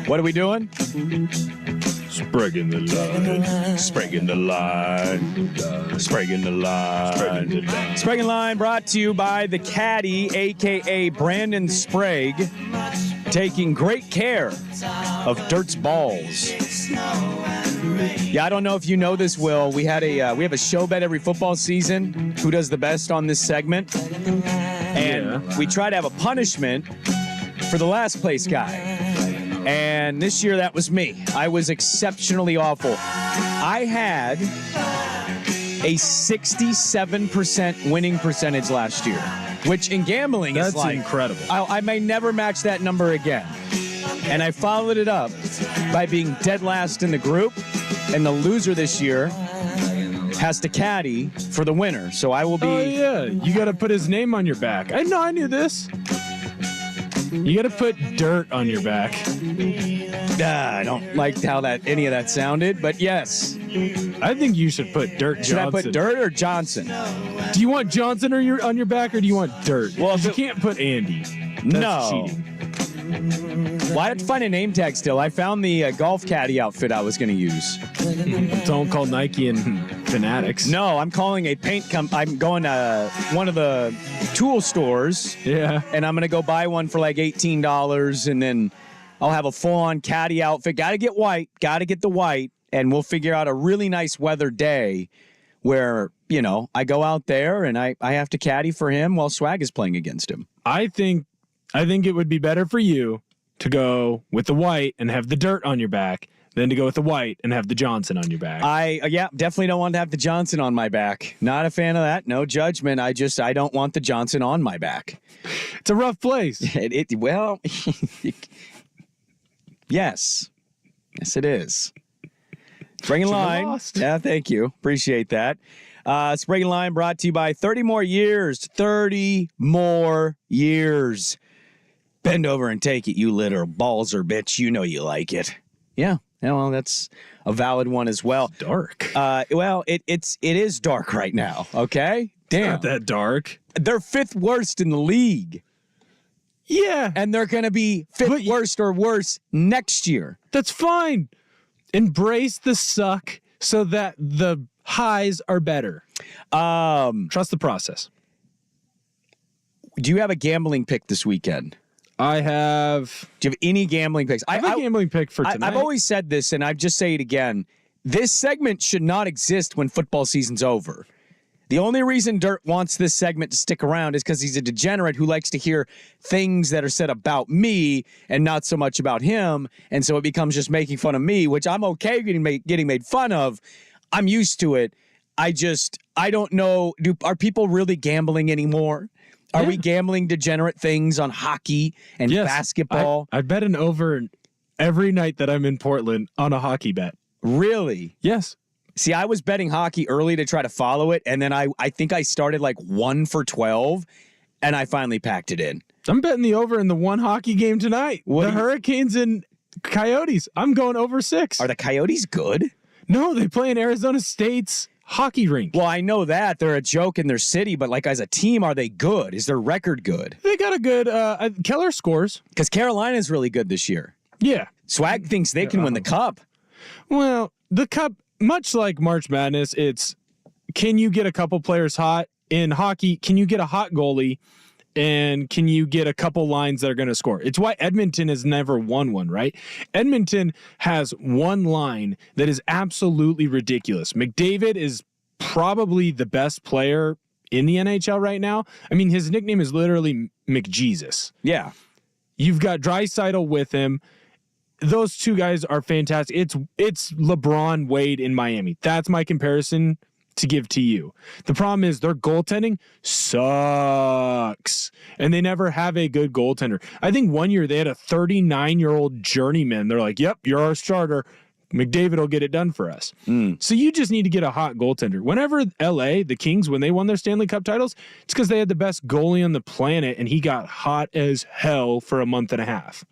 Speaker 1: What are we doing?
Speaker 2: Sprague in the line.
Speaker 1: Sprague in the line. Sprague in the line. Sprague in the line brought to you by the Caddy, a.k.a. Brandon Sprague, taking great care of Dirt's balls. Yeah, I don't know if you know this, Will. We have a show bet every football season. Who does the best on this segment? And we try to have a punishment for the last place guy. And this year, that was me. I was exceptionally awful. I had a 67% winning percentage last year, which in gambling is like
Speaker 2: incredible.
Speaker 1: I may never match that number again. And I followed it up by being dead last in the group. And the loser this year has to caddy for the winner. So I will be...
Speaker 2: Oh, yeah. You got to put his name on your back. I knew this. You got to put dirt on your back.
Speaker 1: I don't like how any of that sounded, but yes.
Speaker 2: I think you should put Dirt Johnson.
Speaker 1: Should I put Dirt or Johnson?
Speaker 2: Do you want Johnson on your back, or do you want Dirt?
Speaker 1: Well,
Speaker 2: you can't put Andy. That's
Speaker 1: no.
Speaker 2: cheating.
Speaker 1: Well, I had to find a name tag still. I found the golf caddy outfit I was going to use.
Speaker 2: Don't call Nike and Fanatics.
Speaker 1: No, I'm calling a paint I'm going to one of the tool stores.
Speaker 2: Yeah.
Speaker 1: And I'm going to go buy one for like $18, and then I'll have a full-on caddy outfit. Got to get white. Got to get the white, and we'll figure out a really nice weather day where, I go out there and I have to caddy for him while Swag is playing against him.
Speaker 2: I think it would be better for you to go with the white and have the dirt on your back than to go with the white and have the Johnson on your back.
Speaker 1: Definitely don't want to have the Johnson on my back. Not a fan of that. No judgment. I don't want the Johnson on my back.
Speaker 2: It's a rough place.
Speaker 1: Yes, it is. Sprague in line.
Speaker 2: Lost.
Speaker 1: Yeah, thank you. Appreciate that. Sprague in line brought to you by 30 more years. 30 more years. Bend over and take it, you little balls or bitch. You know you like it. Yeah. Well, that's a valid one as well.
Speaker 2: It's dark.
Speaker 1: It is dark right now. Okay. Damn.
Speaker 2: It's not that dark.
Speaker 1: They're fifth worst in the league.
Speaker 2: Yeah.
Speaker 1: And they're going to be fifth worst or worse next year.
Speaker 2: That's fine. Embrace the suck so that the highs are better. Trust the process.
Speaker 1: Do you have a gambling pick this weekend?
Speaker 2: I have.
Speaker 1: Do you have any gambling picks?
Speaker 2: I have a gambling pick for tonight.
Speaker 1: I've always said this, and I just say it again. This segment should not exist when football season's over. The only reason Dirt wants this segment to stick around is because he's a degenerate who likes to hear things that are said about me and not so much about him. And so it becomes just making fun of me, which I'm okay getting made fun of. I'm used to it. I don't know. Are people really gambling anymore? Are we gambling degenerate things on hockey and basketball?
Speaker 2: I bet an over every night that I'm in Portland on a hockey bet.
Speaker 1: Really?
Speaker 2: Yes.
Speaker 1: See, I was betting hockey early to try to follow it, and then I think I started like 1 for 12, and I finally packed it in.
Speaker 2: I'm betting the over in the one hockey game tonight. The Hurricanes and Coyotes. I'm going over 6.
Speaker 1: Are the Coyotes good?
Speaker 2: No, they play in Arizona State's hockey rink.
Speaker 1: Well, I know that. They're a joke in their city, but like as a team, are they good? Is their record good?
Speaker 2: They got a good Keller scores.
Speaker 1: Because Carolina's really good this year.
Speaker 2: Yeah.
Speaker 1: Swag thinks they can win the Cup.
Speaker 2: Well, the Cup, much like March Madness, it's can you get a couple players hot? In hockey, can you get a hot goalie? And can you get a couple lines that are going to score? It's why Edmonton has never won one, right? Edmonton has one line that is absolutely ridiculous. McDavid is probably the best player in the NHL right now. I mean, his nickname is literally McJesus.
Speaker 1: Yeah.
Speaker 2: You've got Draisaitl with him. Those two guys are fantastic. It's LeBron Wade in Miami. That's my comparison to give to you. The problem is their goaltending sucks, and they never have a good goaltender. I think one year they had a 39-year-old journeyman. They're like, yep, you're our starter. McDavid will get it done for us. So you just need to get a hot goaltender. Whenever LA, the Kings, when they won their Stanley Cup titles, it's because they had the best goalie on the planet, and he got hot as hell for a month and a half.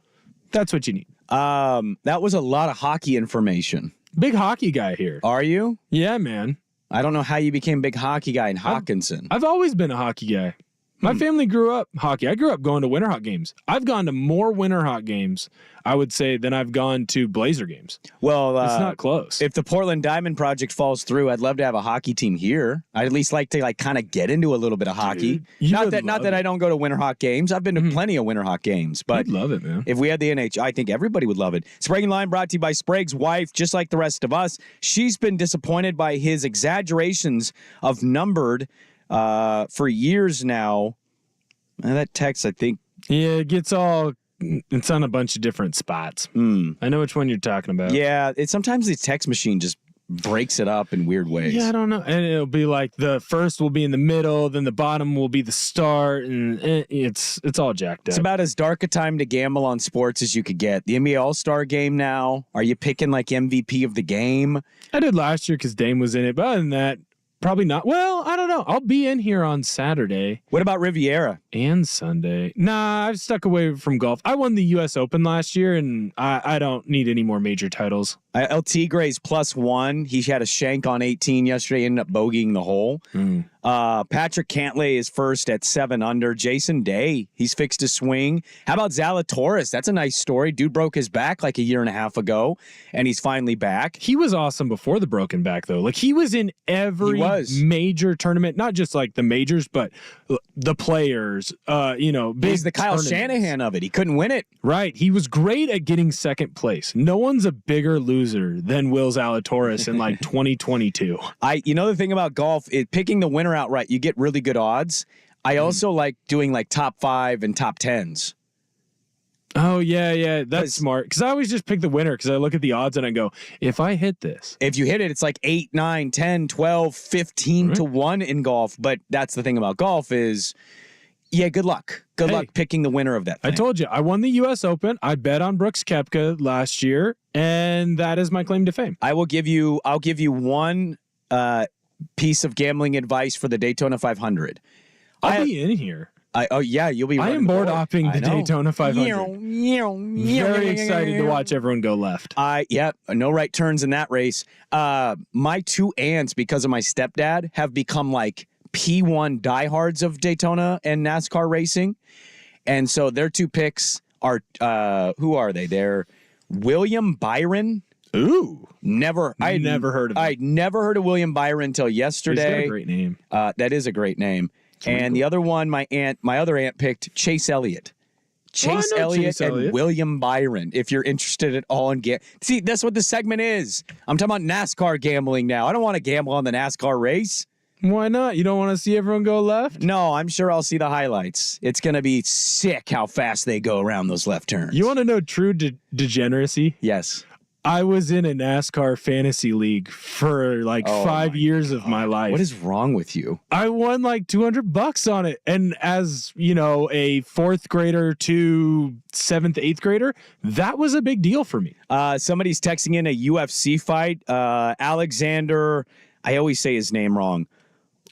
Speaker 2: That's what you need.
Speaker 1: That was a lot of hockey information.
Speaker 2: Big hockey guy here.
Speaker 1: Are you?
Speaker 2: Yeah, man.
Speaker 1: I don't know how you became a big hockey guy in Hawkinson.
Speaker 2: I've always been a hockey guy. My family grew up hockey. I grew up going to Winterhawk games. I've gone to more Winterhawk games, I would say, than I've gone to Blazer games.
Speaker 1: Well,
Speaker 2: it's not close.
Speaker 1: If the Portland Diamond project falls through, I'd love to have a hockey team here. I'd at least like to kind of get into a little bit of hockey. Not that I don't go to Winterhawk games. I've been to plenty of Winterhawk games, but
Speaker 2: I'd love it, man.
Speaker 1: If we had the NHL, I think everybody would love it. Sprague and Line brought to you by Sprague's wife, just like the rest of us. She's been disappointed by his exaggerations of numbered for years now. And that text, I think.
Speaker 2: Yeah, it's on a bunch of different spots. I know which one you're talking about.
Speaker 1: Yeah, sometimes the text machine just breaks it up in weird ways.
Speaker 2: Yeah, I don't know. And it'll be like the first will be in the middle, then the bottom will be the start, and it's all jacked up.
Speaker 1: It's about as dark a time to gamble on sports as you could get. The NBA All-Star game now. Are you picking like MVP of the game?
Speaker 2: I did last year because Dame was in it, but other than that, probably not. Well, I don't know. I'll be in here on Saturday.
Speaker 1: What about Riviera?
Speaker 2: And Sunday. Nah, I've stuck away from golf. I won the U.S. Open last year, and I don't need any more major titles.
Speaker 1: El Tigre's +1. He had a shank on 18 yesterday, ended up bogeying the hole. Patrick Cantlay is first at 7 under. Jason Day, he's fixed his swing. How about Zalatoris? That's a nice story. Dude broke his back like a year and a half ago, and he's finally back.
Speaker 2: He was awesome before the broken back, though. Like, he was in every major tournament, not just like the majors, but the players,
Speaker 1: He's the Kyle Shanahan of it. He couldn't win it.
Speaker 2: Right. He was great at getting second place. No one's a bigger loser than Will Zalatoris in like 2022.
Speaker 1: The thing about golf, picking the winner outright, you get really good odds. I also like doing like top 5 and top 10s.
Speaker 2: Oh, yeah. That's smart. Because I always just pick the winner because I look at the odds and I go, if I hit this.
Speaker 1: If you hit it, it's like 8, 9, 10, 12, 15 to 1 in golf. But that's the thing about golf is, good luck. Good luck picking the winner of that thing.
Speaker 2: I told you, I won the U.S. Open. I bet on Brooks Koepka last year, and that is my claim to fame.
Speaker 1: I'll give you one piece of gambling advice for the Daytona 500.
Speaker 2: I'll be in here.
Speaker 1: You'll be.
Speaker 2: I am board hopping the Daytona 500. Very excited to watch everyone go left.
Speaker 1: No right turns in that race. My 2 aunts, because of my stepdad, have become like P1 diehards of Daytona and NASCAR racing, and so their 2 picks are who are they? They're William Byron.
Speaker 2: Ooh,
Speaker 1: I had never heard of him. I'd never heard of William Byron until yesterday.
Speaker 2: He's got a great name.
Speaker 1: That is a great name. And the other one, my other aunt picked Chase Elliott. Chase Elliott and William Byron. If you're interested at all in see, that's what the segment is. I'm talking about NASCAR gambling now. I don't want to gamble on the NASCAR race.
Speaker 2: Why not? You don't want to see everyone go left?
Speaker 1: No, I'm sure I'll see the highlights. It's going to be sick how fast they go around those left turns.
Speaker 2: You want to know true degeneracy?
Speaker 1: Yes.
Speaker 2: I was in a NASCAR fantasy league for like 5 years of my life.
Speaker 1: What is wrong with you?
Speaker 2: I won like $200 on it. And as, a 4th grader to 7th, 8th grader, that was a big deal for me.
Speaker 1: Somebody's texting in a UFC fight. Alexander, I always say his name wrong.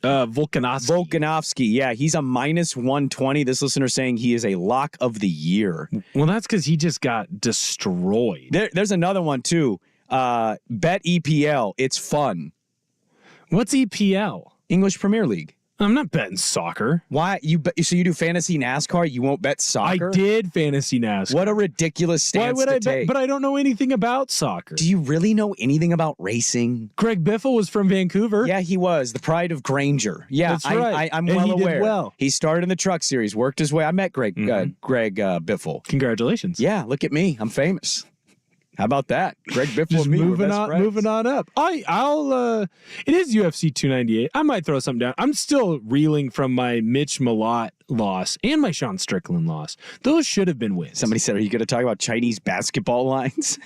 Speaker 1: Volkanovski. Yeah, he's a -120. This listener saying he is a lock of the year.
Speaker 2: Well, that's because he just got destroyed.
Speaker 1: There's another one too. Bet EPL. It's fun.
Speaker 2: What's EPL?
Speaker 1: English Premier League.
Speaker 2: I'm not betting soccer.
Speaker 1: Why? So you do fantasy NASCAR? You won't bet soccer?
Speaker 2: I did fantasy NASCAR.
Speaker 1: What a ridiculous stance.
Speaker 2: Why would I bet? But I don't know anything about soccer.
Speaker 1: Do you really know anything about racing?
Speaker 2: Greg Biffle was from Vancouver.
Speaker 1: Yeah, he was. The pride of Granger. Yeah,
Speaker 2: that's right.
Speaker 1: I'm well aware.
Speaker 2: Did well.
Speaker 1: He started in the truck series, worked his way. I met Greg Biffle.
Speaker 2: Congratulations.
Speaker 1: Yeah, look at me. I'm famous. How about that? Greg Biffle
Speaker 2: just
Speaker 1: and me
Speaker 2: moving on up. I'll it is UFC 298. I might throw something down. I'm still reeling from my Mitch Malott loss and my Sean Strickland loss. Those should have been wins.
Speaker 1: Somebody said, are you going to talk about Chinese basketball lines?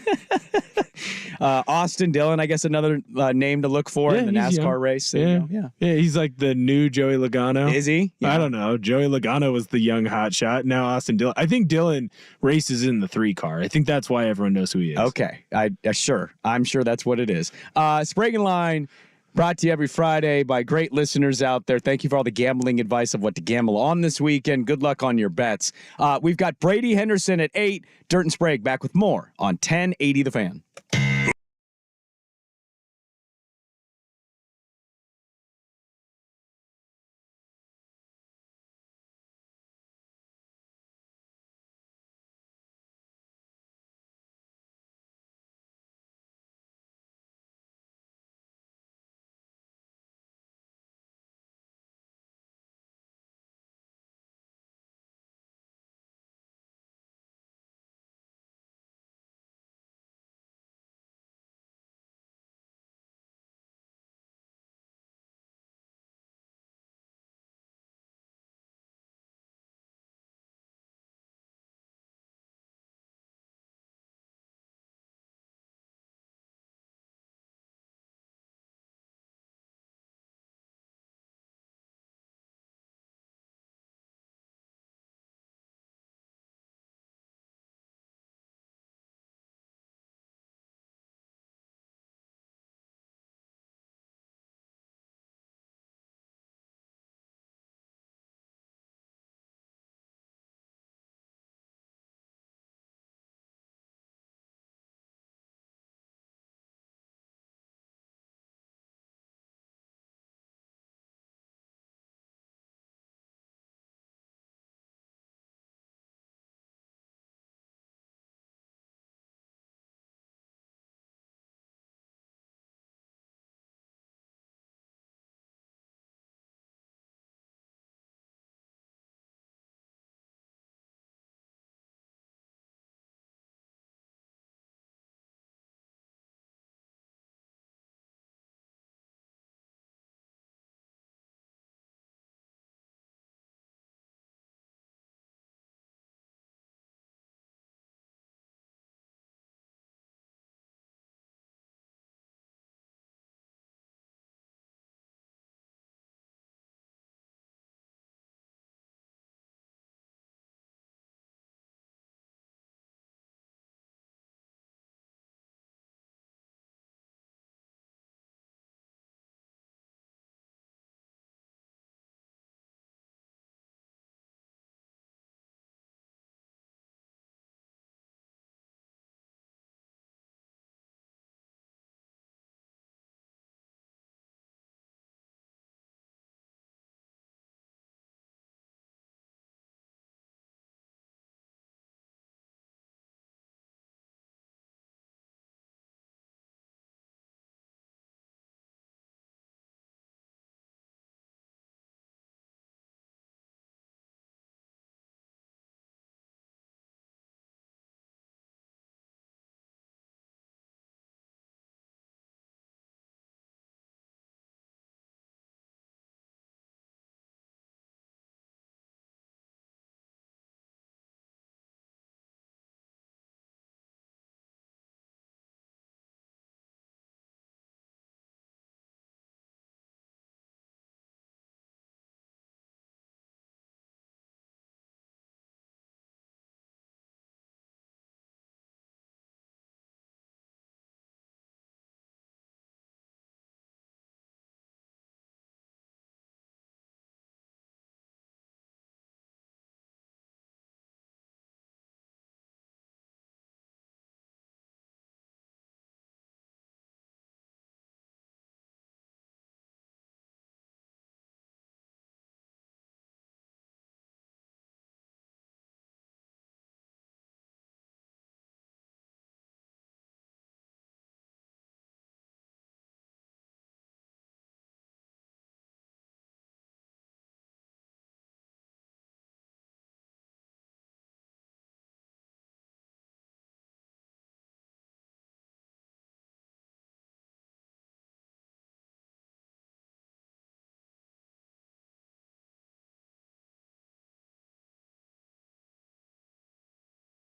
Speaker 1: Austin Dillon, I guess another name to look for in the NASCAR race.
Speaker 2: Yeah, he's like the new Joey Logano.
Speaker 1: Is he? Yeah.
Speaker 2: I don't know. Joey Logano was the young hotshot. Now Austin Dillon. I think Dillon races in the 3 car. I think that's why everyone knows who he is.
Speaker 1: Okay. I'm sure that's what it is. Sprague and Line, brought to you every Friday by great listeners out there. Thank you for all the gambling advice of what to gamble on this weekend. Good luck on your bets. We've got Brady Henderson at 8. Dirt and Sprague back with more on 1080 The Fan.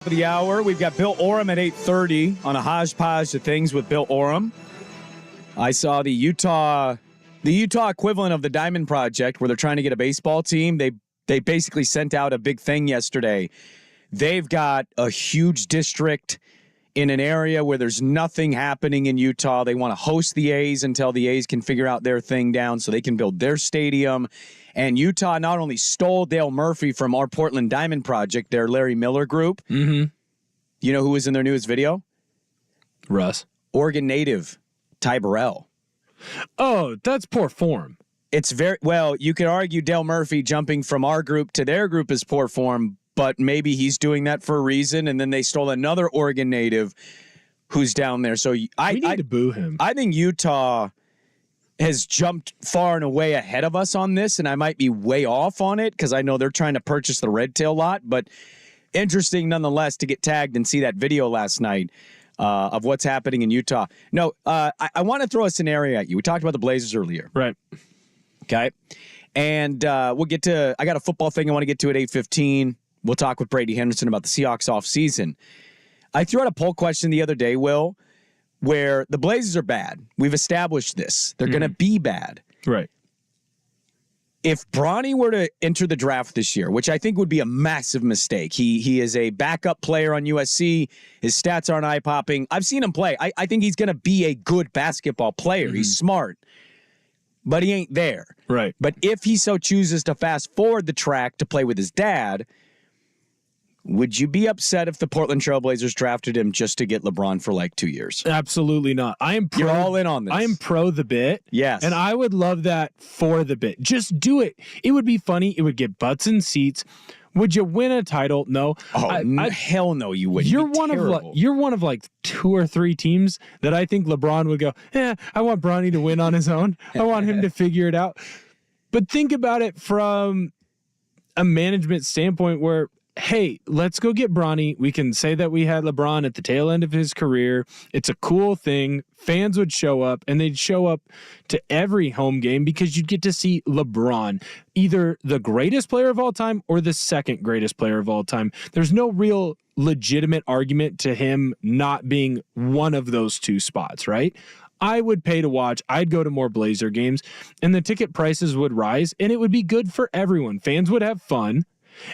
Speaker 1: For the hour, we've got Bill Oram at 8:30 on a hodgepodge of things with Bill Oram. I saw the Utah equivalent of the Diamond Project, where they're trying to get a baseball team. They basically sent out a big thing yesterday. They've got a huge district in an area where there's nothing happening in Utah. They want to host the A's until the A's can figure out their thing down so they can build their stadium. And Utah not only stole Dale Murphy from our Portland Diamond Project, their Larry Miller group. Mm-hmm. You know who was in their newest video?
Speaker 2: Russ.
Speaker 1: Oregon native Ty Burrell.
Speaker 2: Oh, that's poor form.
Speaker 1: It's you could argue Dale Murphy jumping from our group to their group is poor form, but maybe he's doing that for a reason. And then they stole another Oregon native who's down there. So we
Speaker 2: need to boo him.
Speaker 1: I think Utah has jumped far and away ahead of us on this, and I might be way off on it because I know they're trying to purchase the Red Tail lot. But interesting nonetheless to get tagged and see that video last night of what's happening in Utah. No, I want to throw a scenario at you. We talked about the Blazers earlier.
Speaker 2: Right.
Speaker 1: Okay. And we'll get to, I got a football thing I want to get to at 8:15. We'll talk with Brady Henderson about the Seahawks offseason. I threw out a poll question the other day, Will, where the Blazers are bad. We've established this. They're going to be bad.
Speaker 2: Right.
Speaker 1: If Bronny were to enter the draft this year, which I think would be a massive mistake, he is a backup player on USC. His stats aren't eye-popping. I've seen him play. I think he's going to be a good basketball player. Mm-hmm. He's smart, but he ain't there.
Speaker 2: Right.
Speaker 1: But if he so chooses to fast forward the track to play with his dad, would you be upset if the Portland Trailblazers drafted him just to get LeBron for like 2 years?
Speaker 2: Absolutely not.
Speaker 1: You're all in on this.
Speaker 2: I am pro the bit.
Speaker 1: Yes.
Speaker 2: And I would love that for the bit. Just do it. It would be funny. It would get butts in seats. Would you win a title? No.
Speaker 1: Hell no, you wouldn't.
Speaker 2: You're one of like 2 or 3 teams that I think LeBron would go, I want Bronny to win on his own. I want him to figure it out. But think about it from a management standpoint where, hey, let's go get Bronny. We can say that we had LeBron at the tail end of his career. It's a cool thing. Fans would show up, and they'd show up to every home game because you'd get to see LeBron, either the greatest player of all time or the second greatest player of all time. There's no real legitimate argument to him not being one of those 2 spots, right? I would pay to watch. I'd go to more Blazer games, and the ticket prices would rise, and it would be good for everyone. Fans would have fun.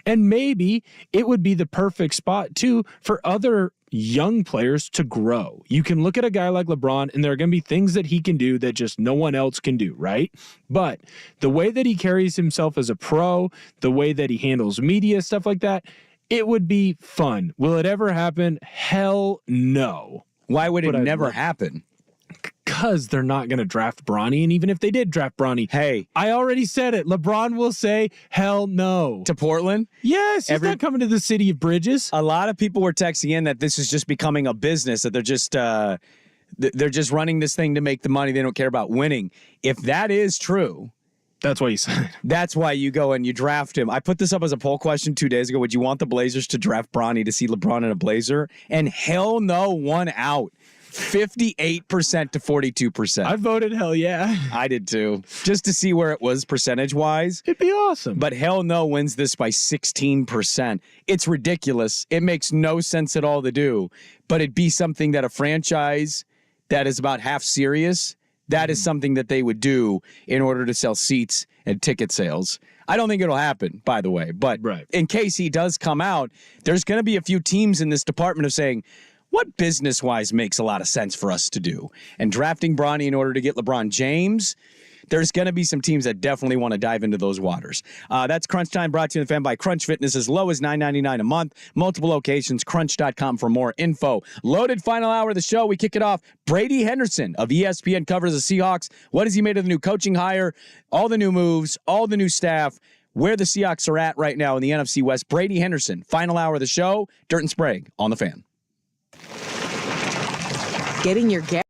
Speaker 2: And maybe it would be the perfect spot, too, for other young players to grow. You can look at a guy like LeBron, and there are going to be things that he can do that just no one else can do, right? But the way that he carries himself as a pro, the way that he handles media, stuff like that, it would be fun. Will it ever happen? Hell no.
Speaker 1: Why would it never happen?
Speaker 2: Because they're not going to draft Bronny, and even if they did draft Bronny,
Speaker 1: hey,
Speaker 2: I already said it. LeBron will say, hell no.
Speaker 1: To Portland?
Speaker 2: Yes, he's not coming to the city of bridges.
Speaker 1: A lot of people were texting in that this is just becoming a business, that they're just running this thing to make the money. They don't care about winning. If that is true,
Speaker 2: that's why you signed.
Speaker 1: That's why you go and you draft him. I put this up as a poll question 2 days ago. Would you want the Blazers to draft Bronny to see LeBron in a Blazer? And hell no, one out. 58% to 42%.
Speaker 2: I voted hell yeah.
Speaker 1: I did too. Just to see where it was percentage-wise.
Speaker 2: It'd be awesome.
Speaker 1: But hell no wins this by 16%. It's ridiculous. It makes no sense at all to do. But it'd be something that a franchise that is about half serious, that is something that they would do in order to sell seats and ticket sales. I don't think it'll happen, by the way. But in case he does come out, there's going to be a few teams in this department of saying, what business-wise makes a lot of sense for us to do? And drafting Bronny in order to get LeBron James, there's going to be some teams that definitely want to dive into those waters. That's Crunch Time, brought to you in the fan by Crunch Fitness, as low as $9.99 a month. Multiple locations, crunch.com for more info. Loaded final hour of the show. We kick it off. Brady Henderson of ESPN covers the Seahawks. What has he made of the new coaching hire? All the new moves, all the new staff, where the Seahawks are at right now in the NFC West. Brady Henderson, final hour of the show. Dirt and Sprague on the Fan.
Speaker 5: Getting your gas.